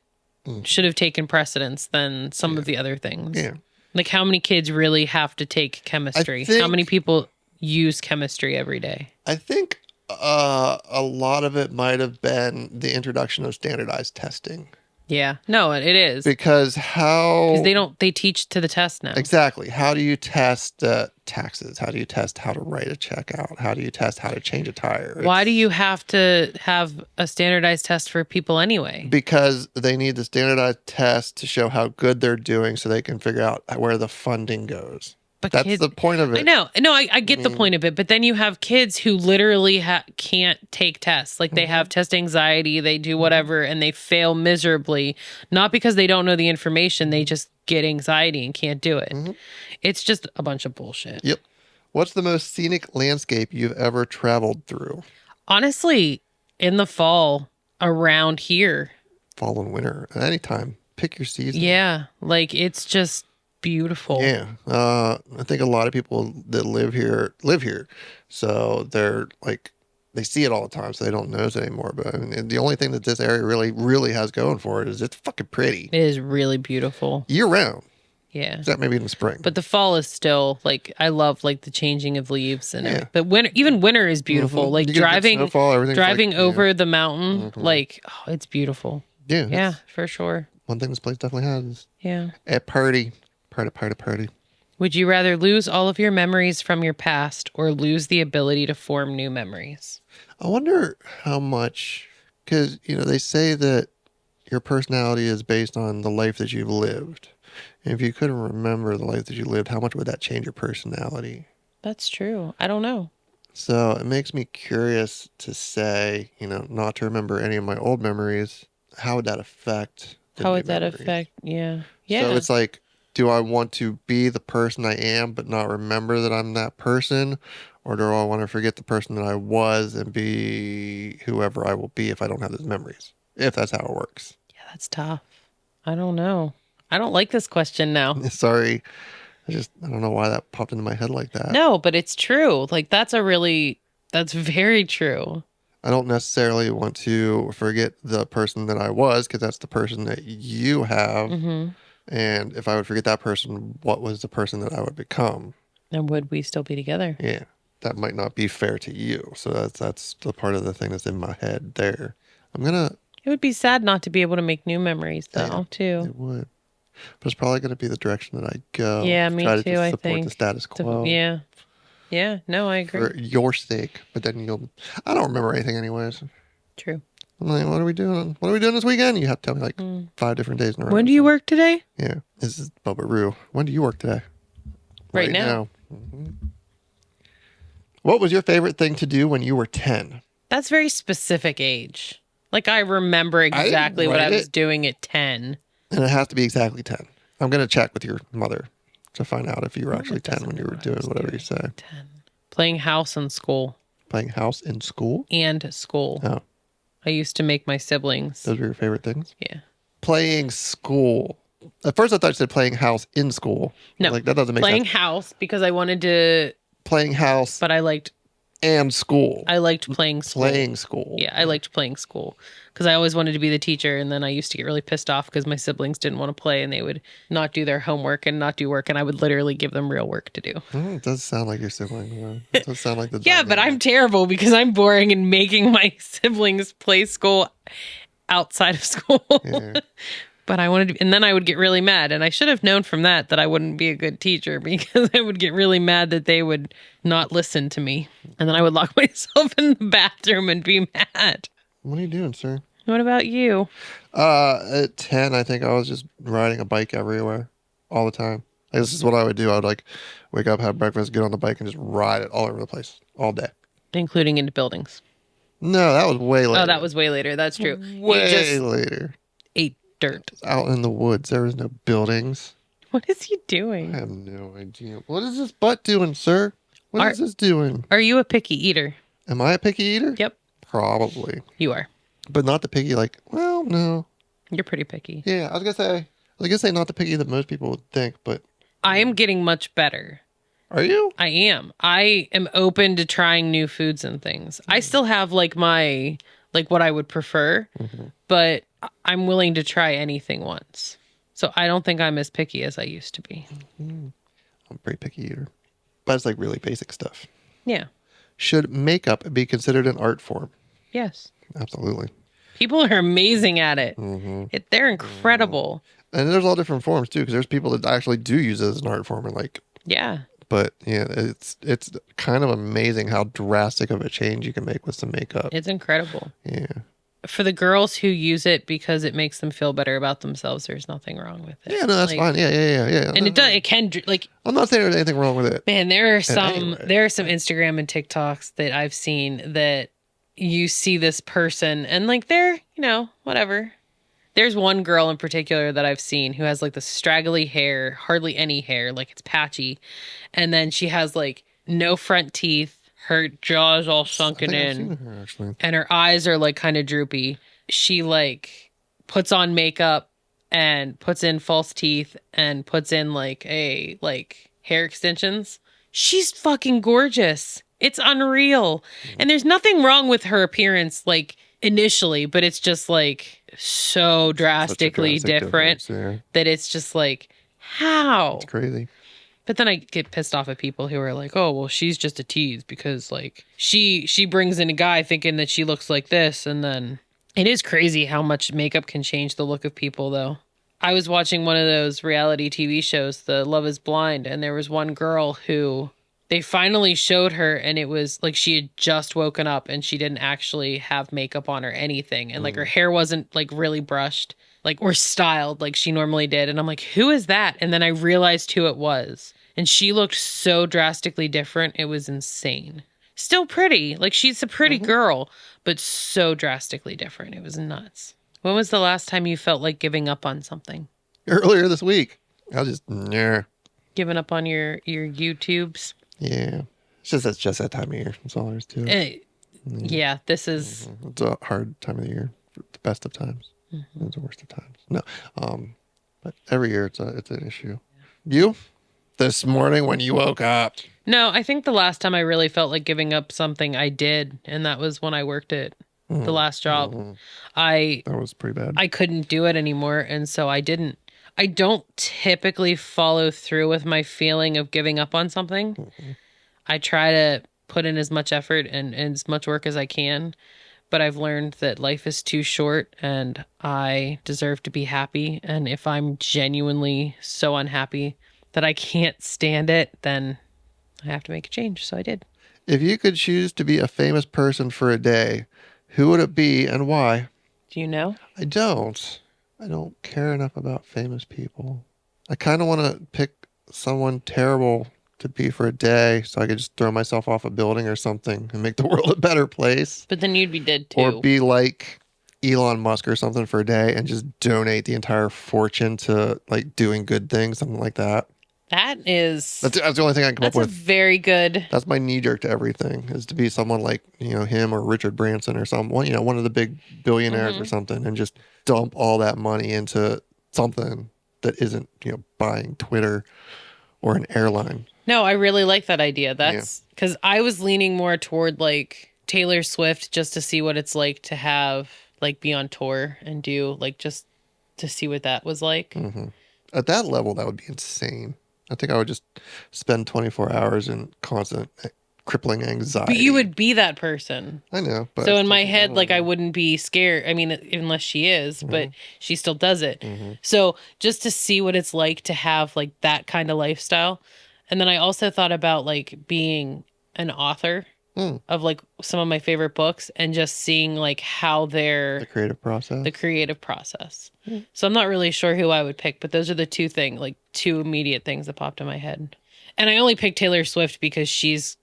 should have taken precedence than some of the other things. Yeah. Like how many kids really have to take chemistry? How many people use chemistry every day? I think a lot of it might have been the introduction of standardized testing. Yeah. No, it is. Because they teach to the test now. Exactly. How do you test taxes? How do you test how to write a check out? How do you test how to change a tire? Why do you have to have a standardized test for people anyway? Because they need the standardized test to show how good they're doing so they can figure out where the funding goes. But That's kids, the point of it. I know. No, I get the point of it. But then you have kids who literally can't take tests. Like they have test anxiety, they do whatever, and they fail miserably. Not because they don't know the information, they just get anxiety and can't do it. It's just a bunch of bullshit. Yep. What's the most scenic landscape you've ever traveled through? Honestly, in the fall around here. Fall and winter, at any time. Pick your season. Yeah. Like it's just beautiful. Yeah. I think a lot of people that live here. So they're like, they see it all the time, so they don't notice it anymore. But I mean, the only thing that this area really, really has going for it is it's fucking pretty. It is really beautiful. Year round. Yeah. Except maybe in the spring. But the fall is still like, I love like the changing of leaves and everything. But winter is beautiful. Like You get good snowfall, driving like, over the mountain, like, oh, it's beautiful. Yeah. Yeah, for sure. One thing this place definitely has is Yeah. a party. Party. Would you rather lose all of your memories from your past or lose the ability to form new memories? I wonder how much, because, they say that your personality is based on the life that you've lived. And if you couldn't remember the life that you lived, how much would that change your personality? That's true. I don't know. So it makes me curious to say, not to remember any of my old memories. How would that affect the How new would that memories? affect? Yeah. Yeah. So it's like, do I want to be the person I am but not remember that I'm that person? Or do I want to forget the person that I was and be whoever I will be if I don't have those memories? If that's how it works. Yeah, that's tough. I don't know. I don't like this question now. Sorry. I don't know why that popped into my head like that. No, but it's true. Like that's very true. I don't necessarily want to forget the person that I was because that's the person that you have. And if I would forget that person, what was the person that I would become? And would we still be together? Yeah, that might not be fair to you. So that's the part of the thing that's in my head there. It would be sad not to be able to make new memories, though, too. It would. But it's probably going to be the direction that I go. Yeah, me Try too, to I support think. the status quo. Yeah. Yeah, no, I agree. For your sake. But then I don't remember anything anyways. True. I'm like, what are we doing? What are we doing this weekend? You have to tell me like 5 different days in a row. When do you work today? Yeah. This is Bubba Roo. When do you work today? Right now. What was your favorite thing to do when you were 10? That's very specific age. Like I remember exactly what I was doing at 10. And it has to be exactly 10. I'm going to check with your mother to find out if you were actually 10 when you were doing whatever you say. 10. Playing house in school. Playing house in school? And school. Oh. I used to make my siblings. Those were your favorite things? Yeah. Playing school. At first I thought you said playing house in school. No. Like that doesn't make playing sense. house because I wanted to. Playing house But I liked school. playing school. Playing school. Yeah, I liked playing school because I always wanted to be the teacher. And then I used to get really pissed off because my siblings didn't want to play and they would not do their homework and not do work. And I would literally give them real work to do. It does sound like your sibling. It does sound like the Yeah, but I'm terrible because I'm boring and making my siblings play school outside of school. Yeah. But I wanted to, and then I would get really mad. And I should have known from that I wouldn't be a good teacher because I would get really mad that they would not listen to me. And then I would lock myself in the bathroom and be mad. What are you doing, sir? What about you? At 10, I think I was just riding a bike everywhere all the time. Like, this is what I would do. I would like wake up, have breakfast, get on the bike, and just ride it all over the place all day. Including into buildings. No, that was way later. Oh, that was way later. That's true. Way later. Ate dirt. Out in the woods. There was no buildings. What is he doing? I have no idea. What is this butt doing, sir? What is this doing? Are you a picky eater? Am I a picky eater? Yep. Probably. You are. But not the picky, well, no. You're pretty picky. Yeah, I was gonna say not the picky that most people would think, but I am getting much better. Are you? I am. I am open to trying new foods and things. I still have like what I would prefer, but I'm willing to try anything once. So I don't think I'm as picky as I used to be. I'm a pretty picky eater. But it's like really basic stuff. Yeah. Should makeup be considered an art form? Yes. Absolutely. People are amazing at it. They're incredible. And there's all different forms too, because there's people that actually do use it as an art form and like. Yeah. But yeah, it's kind of amazing how drastic of a change you can make with some makeup. It's incredible. Yeah. for the girls who use it because it makes them feel better about themselves, there's nothing wrong with it. Yeah, no, that's fine. Yeah. And it can like. I'm not saying there's anything wrong with it. Man, there are some Instagram and TikToks that I've seen that you see this person and like they're, whatever. There's one girl in particular that I've seen who has like the straggly hair, hardly any hair, like it's patchy. And then she has like no front teeth. Her jaw is all sunken in. I've seen her, actually. And her eyes are like kind of droopy. She like puts on makeup and puts in false teeth and puts in like hair extensions. She's fucking gorgeous. It's unreal. And there's nothing wrong with her appearance like initially, but it's just like so drastically different that it's just like, how? It's crazy. But then I get pissed off at people who are like, oh, well, she's just a tease because like she brings in a guy thinking that she looks like this. And then it is crazy how much makeup can change the look of people, though. I was watching one of those reality TV shows, the Love is Blind, and there was one girl who they finally showed her and it was like she had just woken up and she didn't actually have makeup on or anything. And like her hair wasn't like really brushed like or styled like she normally did. And I'm like, who is that? And then I realized who it was. And she looked so drastically different. It was insane. Still pretty. Like, she's a pretty girl, but so drastically different. It was nuts. When was the last time you felt like giving up on something? Earlier this week. I was just, nah. Giving up on your YouTubes? Yeah. It's just that time of year. That's all there is to it. Yeah, this is... It's a hard time of the year. The best of times. It's the worst of times. No. But every year it's an issue. You? This morning when you woke up? No, I think the last time I really felt like giving up something I did, and that was when I worked at the last job. That was pretty bad. I couldn't do it anymore, and so I didn't. I don't typically follow through with my feeling of giving up on something. I try to put in as much effort and as much work as I can, but I've learned that life is too short and I deserve to be happy, and if I'm genuinely so unhappy that I can't stand it, then I have to make a change. So I did. If you could choose to be a famous person for a day, who would it be and why? Do you know? I don't care enough about famous people. I kind of want to pick someone terrible to be for a day so I could just throw myself off a building or something and make the world a better place. But then you'd be dead too. Or be like Elon Musk or something for a day and just donate the entire fortune to like doing good things, something like that. That's the only thing I can come up with. That's very good. That's my knee jerk to everything, is to be someone like, him or Richard Branson or someone, one of the big billionaires or something, and just dump all that money into something that isn't, buying Twitter or an airline. No, I really like that idea. That's because I was leaning more toward like Taylor Swift, just to see what it's like to have like be on tour and do like just to see what that was like. At that level, that would be insane. I think I would just spend 24 hours in constant crippling anxiety. But you would be that person. I know. But so in my head, like I wouldn't be scared. I mean, unless she is, but she still does it. So just to see what it's like to have like that kind of lifestyle. And then I also thought about like being an author of like some of my favorite books and just seeing like how the creative process. So I'm not really sure who I would pick, but those are the two immediate things that popped in my head. And I only picked Taylor Swift because she's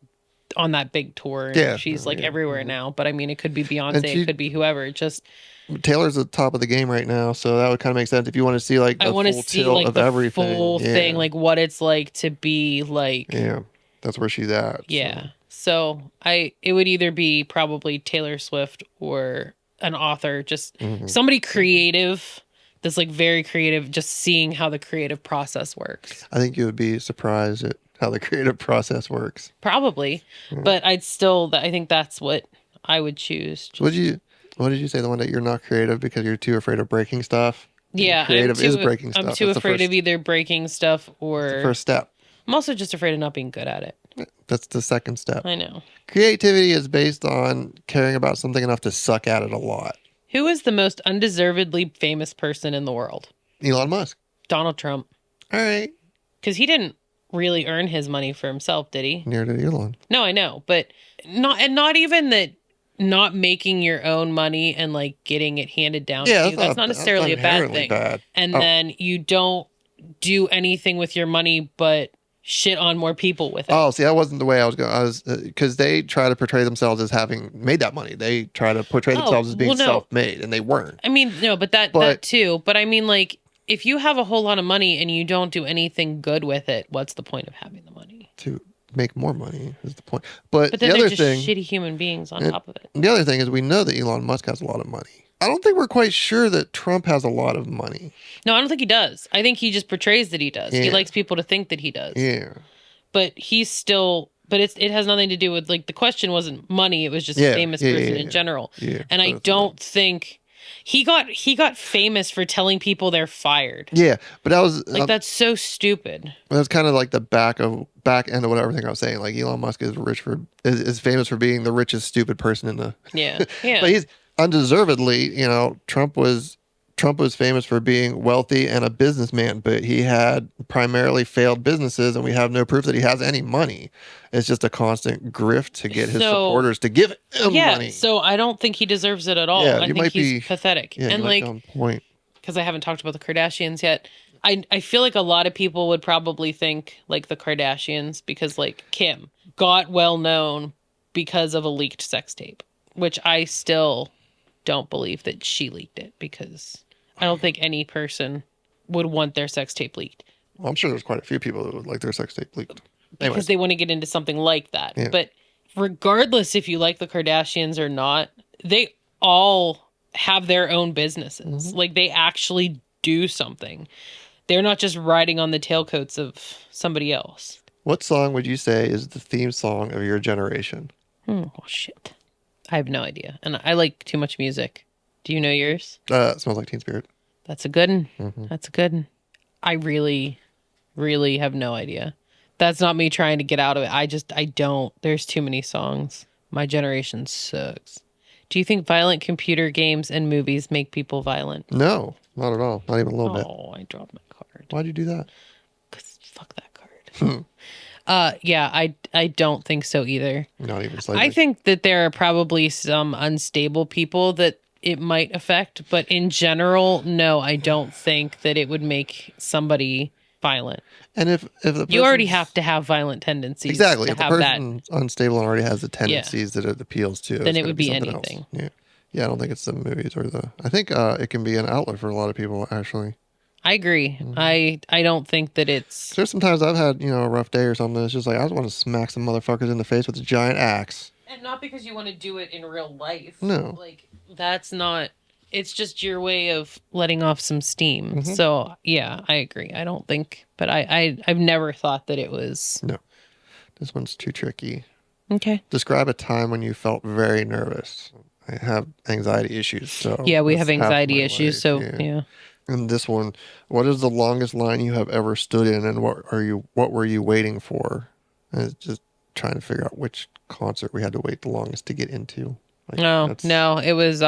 on that big tour and she's everywhere now. But I mean, it could be Beyonce, it could be whoever. Taylor's at the top of the game right now, so that would kind of make sense if you want to see like the full tilt of everything. Full thing, like what it's like to be like. Yeah, that's where she's at. Yeah. So it would either be probably Taylor Swift or an author, just somebody creative that's like very creative, just seeing how the creative process works. I think you would be surprised at how the creative process works. Probably. But I think that's what I would choose. What did you say? The one that you're not creative because you're too afraid of breaking stuff? Yeah. Creative is breaking stuff. I'm too afraid of either breaking stuff or... That's the first step. I'm also just afraid of not being good at it. That's the second step. I know. Creativity is based on caring about something enough to suck at it a lot. Who is the most undeservedly famous person in the world? Elon Musk. Donald Trump. All right. Because he didn't really earn his money for himself, did he? Neither did Elon. No, I know. But not even that not making your own money and like getting it handed down Yeah, to you, that's not necessarily a bad inherently thing. bad. And then you don't do anything with your money but shit on more people with it. Oh, see, that wasn't the way I was going. I was because they try to portray themselves as having made that money. They try to portray themselves as being self-made, and they weren't. I mean, no, but that too. But I mean, like, if you have a whole lot of money and you don't do anything good with it, what's the point of having the money? To make more money is the point. But then the they're other just thing, shitty human beings on top of it. the other thing is we know that Elon Musk has a lot of money. I don't think we're quite sure that Trump has a lot of money. No, I don't think he does. I think he just portrays that he does. Yeah. He likes people to think that he does. Yeah. But he's still, but it has nothing to do with, like, the question wasn't money. It was just a famous person in general. Yeah. And I don't think he got famous for telling people they're fired. Yeah. But that was like, that's so stupid. That's kind of like the back end of whatever thing I was saying. Like Elon Musk is famous for being the richest stupid person in the yeah. But he's undeservedly, Trump was famous for being wealthy and a businessman, but he had primarily failed businesses, and we have no proof that he has any money. It's just a constant grift to get his supporters to give him money. So I don't think he deserves it at all. Yeah, I think he's pathetic. Yeah, and like, on point. Because I haven't talked about the Kardashians yet. I feel like a lot of people would probably think like the Kardashians, because like Kim got well known because of a leaked sex tape, which I still don't believe that she leaked it, because I don't think any person would want their sex tape leaked. Well, I'm sure there's quite a few people that would like their sex tape leaked. Because they want to get into something like that. Yeah. But regardless if you like the Kardashians or not, they all have their own businesses. Like, they actually do something. They're not just riding on the tailcoats of somebody else. What song would you say is the theme song of your generation? Oh, shit. I have no idea. And I like too much music. Do you know yours? Smells Like Teen Spirit. That's a good one. That's a good one. I really, really have no idea. That's not me trying to get out of it. I don't. There's too many songs. My generation sucks. Do you think violent computer games and movies make people violent? No, not at all. Not even a little bit. Oh, I dropped my card. Why'd you do that? Because fuck that card. Yeah, I don't think so either. Not even slightly. I think that there are probably some unstable people that it might affect, but in general, no, I don't think that it would make somebody violent. And if the you already have to have violent tendencies, exactly, to if the have person's unstable and already has the tendencies that it appeals to, then it would be anything. Else. Yeah, I don't think it's the movies or the. I think it can be an outlet for a lot of people. Actually, I agree. I don't think that it's. There's sometimes I've had a rough day or something. It's just like I just want to smack some motherfuckers in the face with a giant axe. And not because you want to do it in real life. No, like that's not. It's just your way of letting off some steam. So yeah, I agree. I don't think, but I've never thought that it was. No, this one's too tricky. Okay. Describe a time when you felt very nervous. I have anxiety issues, so yeah, we have anxiety issues. So yeah. And this one, what is the longest line you have ever stood in, and what were you waiting for? And it's just trying to figure out which concert we had to wait the longest to get into. Like, no, it was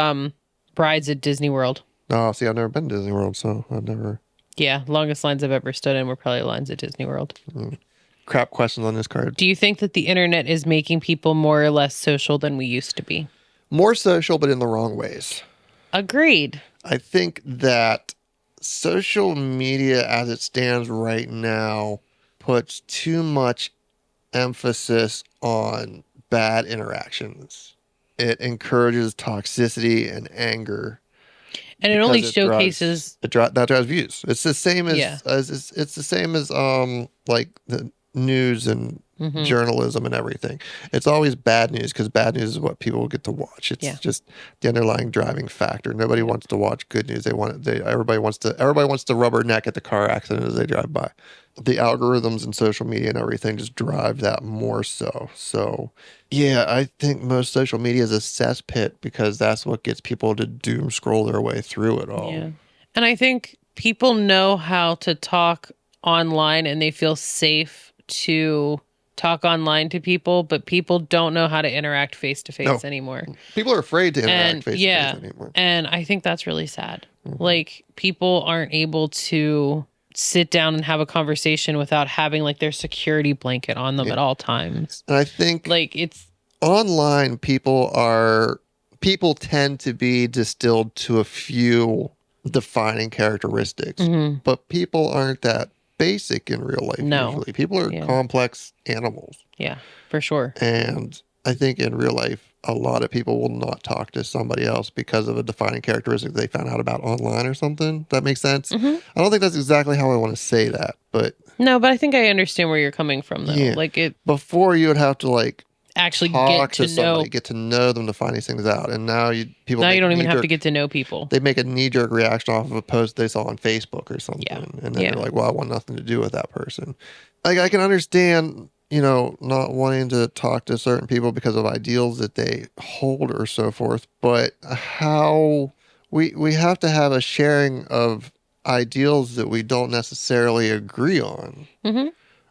Brides at Disney World. Oh, see, I've never been to Disney World, so I've never. Yeah, longest lines I've ever stood in were probably lines at Disney World. Crap questions on this card. Do you think that the internet is making people more or less social than we used to be? More social, but in the wrong ways. Agreed. I think that social media as it stands right now puts too much emphasis on bad interactions. It encourages toxicity and anger. And it only showcases that drives views. It's the same as it's the same as like the news and journalism and everything. It's always bad news because bad news is what people get to watch. It's just the underlying driving factor. Nobody wants to watch good news. Everybody wants to rubberneck at the car accident as they drive by. The algorithms and social media and everything just drive that more so. So yeah, I think most social media is a cesspit because that's what gets people to doom scroll their way through it all. Yeah. And I think people know how to talk online and they feel safe to talk online to people, but people don't know how to interact face to face anymore. People are afraid to interact face to face anymore. And I think that's really sad. Like, people aren't able to sit down and have a conversation without having like their security blanket on them at all times. And I think like online people tend to be distilled to a few defining characteristics, but people aren't that basic in real life. No. Usually people are complex animals. Yeah, for sure. And I think in real life, a lot of people will not talk to somebody else because of a defining characteristic they found out about online or something. That makes sense. I don't think that's exactly how I want to say that, but no, but I think I understand where you're coming from, though. yeah. Like it before you would have to like actually talk get to somebody, know. get to know them to find these things out, and now people Now make you don't even have knee-jerk- to get to know people. They make a knee-jerk reaction off of a post they saw on Facebook or something, and then they're like, "Well, I want nothing to do with that person." Like I can understand, not wanting to talk to certain people because of ideals that they hold or so forth, but how we have to have a sharing of ideals that we don't necessarily agree on,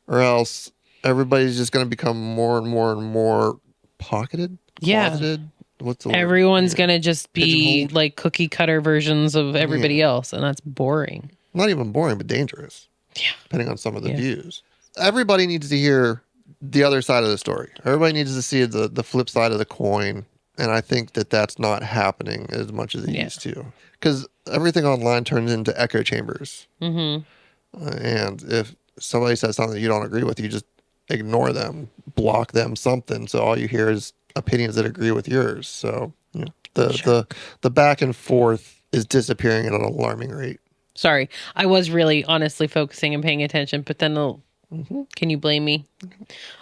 or else everybody's just going to become more and more and more pocketed, closeted. What's the word? Everyone's going to just be Pigeonholed. like cookie cutter versions of everybody else, and that's boring. Not even boring, but dangerous. Yeah. Depending on some of the views. Everybody needs to hear the other side of the story. Everybody needs to see the flip side of the coin. And I think that that's not happening as much as it used to. Because everything online turns into echo chambers. And if somebody says something that you don't agree with, you just ignore them, block them, something. So all you hear is opinions that agree with yours. So the back and forth is disappearing at an alarming rate. Sorry, I was really honestly focusing and paying attention, but then can you blame me?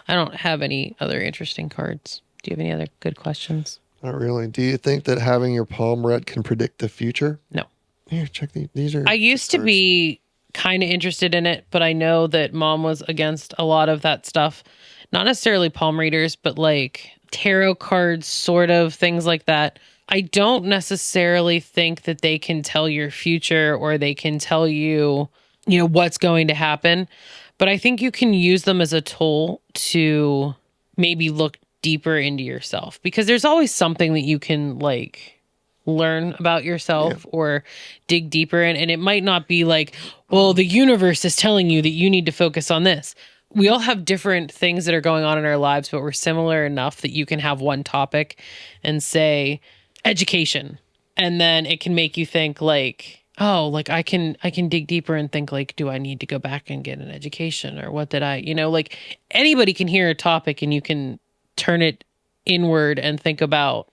I don't have any other interesting cards. Do you have any other good questions? Not really. Do you think that having your palm read can predict the future? No. Here, check these. These are. I used to be kind of interested in it, but I know that Mom was against a lot of that stuff. Not necessarily palm readers, but like tarot cards, sort of things like that. I don't necessarily think that they can tell your future or they can tell you, what's going to happen. But I think you can use them as a tool to maybe look deeper into yourself, because there's always something that you can like learn about yourself or dig deeper in. And it might not be like, well, the universe is telling you that you need to focus on this. We all have different things that are going on in our lives, but we're similar enough that you can have one topic and say education. And then it can make you think like, oh, like I can dig deeper and think like, do I need to go back and get an education, or what did I, like anybody can hear a topic and you can turn it inward and think about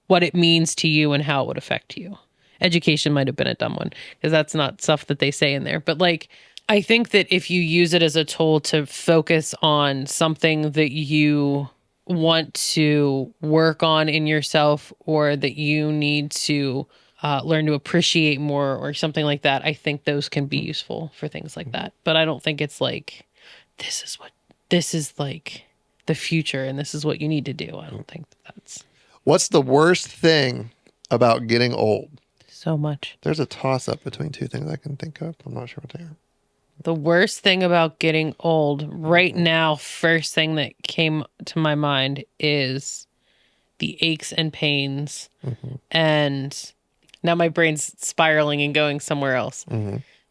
what it means to you and how it would affect you. Education might have been a dumb one because that's not stuff that they say in there. But like, I think that if you use it as a tool to focus on something that you want to work on in yourself, or that you need to learn to appreciate more or something like that, I think those can be useful for things like that. But I don't think it's like, this is like the future and this is what you need to do. I don't think that's... What's the worst thing about getting old? So much. There's a toss-up between two things I can think of. I'm not sure what they are. The worst thing about getting old right now, first thing that came to my mind is the aches and pains. And now my brain's spiraling and going somewhere else.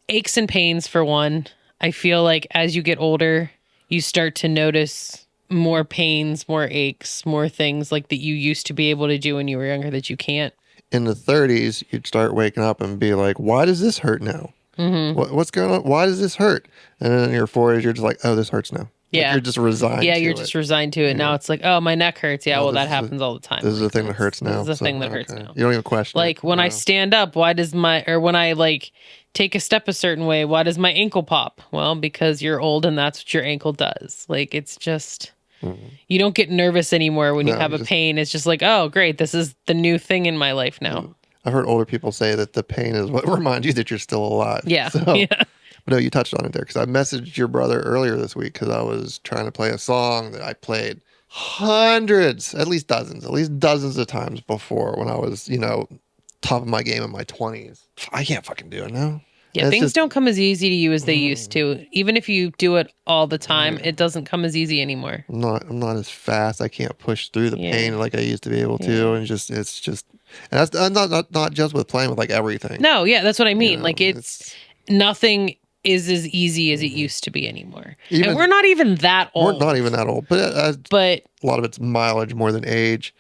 Aches and pains, for one. I feel like as you get older, you start to notice more pains, more aches, more things like that you used to be able to do when you were younger that you can't. In the 30s, you'd start waking up and be like, why does this hurt now? What's going on? Why does this hurt? And then in your 40s, you're just like, oh, this hurts now. Yeah. Like you're just resigned to you're it. just resigned to it. Now it's like, oh, my neck hurts. Yeah, well, that happens all the time. This is the thing that hurts now. This is the thing that hurts now. You don't even question like, when I stand up, when I like take a step a certain way, why does my ankle pop? Well, because you're old and that's what your ankle does. Like, it's just, you don't get nervous anymore when you have a pain. It's just like, oh, great. This is the new thing in my life now. I've heard older people say that the pain is what reminds you that you're still alive. Yeah. So, but no, you touched on it there, because I messaged your brother earlier this week because I was trying to play a song that I played hundreds, at least dozens of times before when I was, top of my game in my 20s. I can't fucking do it now. Yeah, things don't come as easy to you as they used to. Even if you do it all the time, it doesn't come as easy anymore. I'm not as fast. I can't push through the pain like I used to be able to, and it's just, and that's not just with playing, with like everything. No, yeah, that's what I mean. Like it's nothing is as easy as it used to be anymore. Even- and we're not even that old. We're not even that old, but But a lot of it's mileage more than age,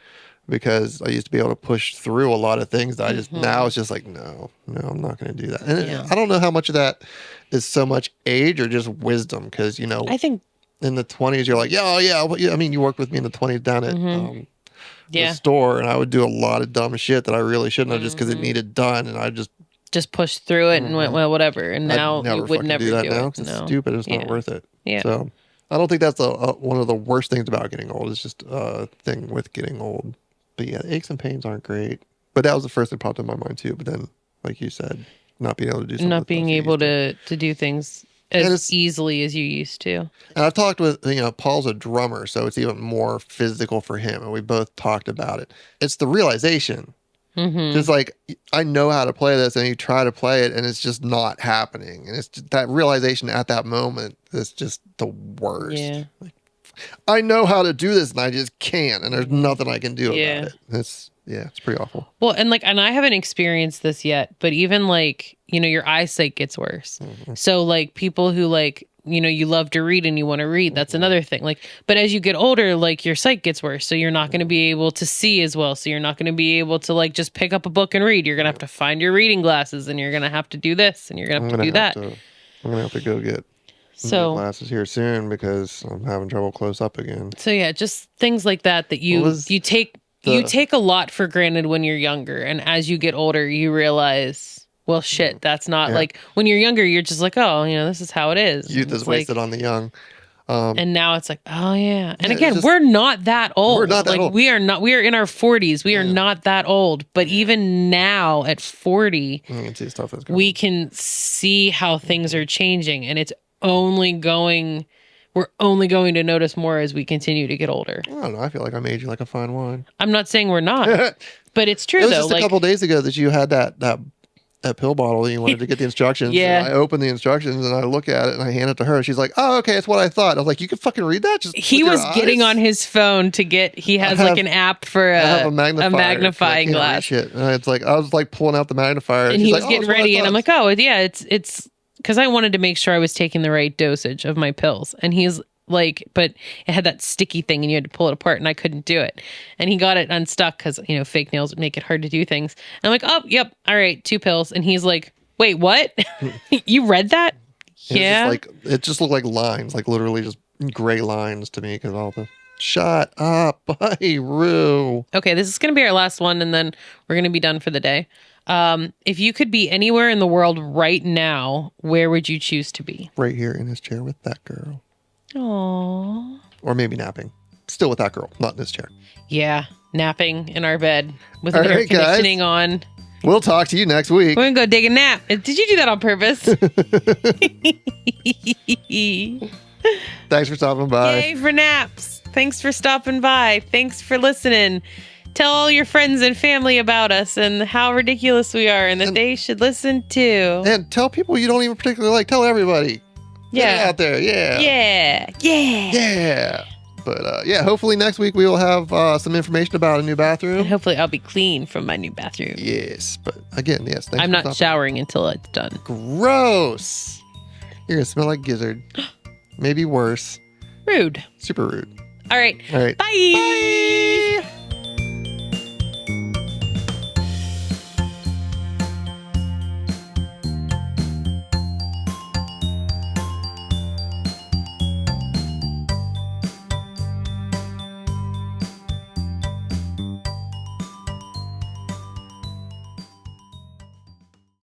because I used to be able to push through a lot of things that I just, now it's just like, no, I'm not going to do that. And Yeah. I don't know how much of that is so much age or just wisdom, because, you know, I think in the 20s, you're like, I mean, you worked with me in the 20s down at the store, and I would do a lot of dumb shit that I really shouldn't have, just because it needed done, and I just pushed through it and went, well, whatever. And now I'd you would never do that do now, it. 'cause it's stupid. It's not worth it. Yeah. So I don't think that's one of the worst things about getting old. It's just a thing with getting old. But yeah, aches and pains aren't great. But that was the first thing popped in my mind too. But then, like you said, not being able to do something. Not being able to do things as easily as you used to. And I've talked with, Paul's a drummer, so it's even more physical for him. And we both talked about it. It's the realization. Just like, I know how to play this, and you try to play it, and it's just not happening. And it's just, that realization at that moment is just the worst. Yeah. Like, I know how to do this, and I just can't, and there's nothing I can do about it. It's pretty awful. Well, and I haven't experienced this yet, but even like, your eyesight gets worse. So like people who like, you love to read and you want to read, that's another thing. Like, but as you get older, like your sight gets worse. So you're not going to be able to see as well. So you're not going to be able to like just pick up a book and read. You're going to have to find your reading glasses, and you're going to have to do this, and you're going to have to do that. I'm going to have to go get new glasses here soon, because I'm having trouble close up again. So yeah, just things like that you take a lot for granted when you're younger, and as you get older, you realize, well, shit, that's not like when you're younger. You're just like, oh, this is how it is. Youth is wasted on the young. And now it's like, oh yeah. And again, we're not that old. We're not that old. We are not. We are in our 40s. We are not that old. But even now, at 40, we can see how things are changing, and it's only going. We're only going to notice more as we continue to get older. I don't know. I feel like I'm aging like a fine wine. I'm not saying we're not, but it's true, it was though. Just a couple days ago that you had that pill bottle, and you wanted to get the instructions. Yeah. And I opened the instructions, and I look at it, and I hand it to her. She's like, "Oh, okay, it's what I thought." I was like, "You can fucking read that." He was getting on his phone to get. He has like an app for a magnifying glass. And it's like I was like pulling out the magnifier, and he was getting ready, and I'm like, "Oh, yeah, it's." Because I wanted to make sure I was taking the right dosage of my pills. And he's like, but it had that sticky thing and you had to pull it apart, and I couldn't do it. And he got it unstuck because, fake nails would make it hard to do things. And I'm like, oh, yep. All right, 2 pills. And he's like, wait, what? You read that? Yeah. It just looked like lines, like literally just gray lines to me, because all the shut up, buddy, Rue. Okay, this is going to be our last one, and then we're going to be done for the day. If you could be anywhere in the world right now, where would you choose to be? Right here in this chair with that girl. Aww. Or maybe napping. Still with that girl, not in this chair. Yeah, napping in our bed with an air conditioning on. We'll talk to you next week. We're going to go take a nap. Did you do that on purpose? Thanks for stopping by. Yay for naps. Thanks for stopping by. Thanks for listening. Tell all your friends and family about us and how ridiculous we are, and that they should listen too. And tell people you don't even particularly like. Tell everybody. Yeah. Get out there. Yeah. Yeah. Yeah. Yeah. But hopefully next week we will have some information about a new bathroom. And hopefully I'll be clean from my new bathroom. Yes. But again, yes. I'm not showering until it's done. Gross. You're going to smell like gizzard. Maybe worse. Rude. Super rude. All right. All right. Bye. Bye.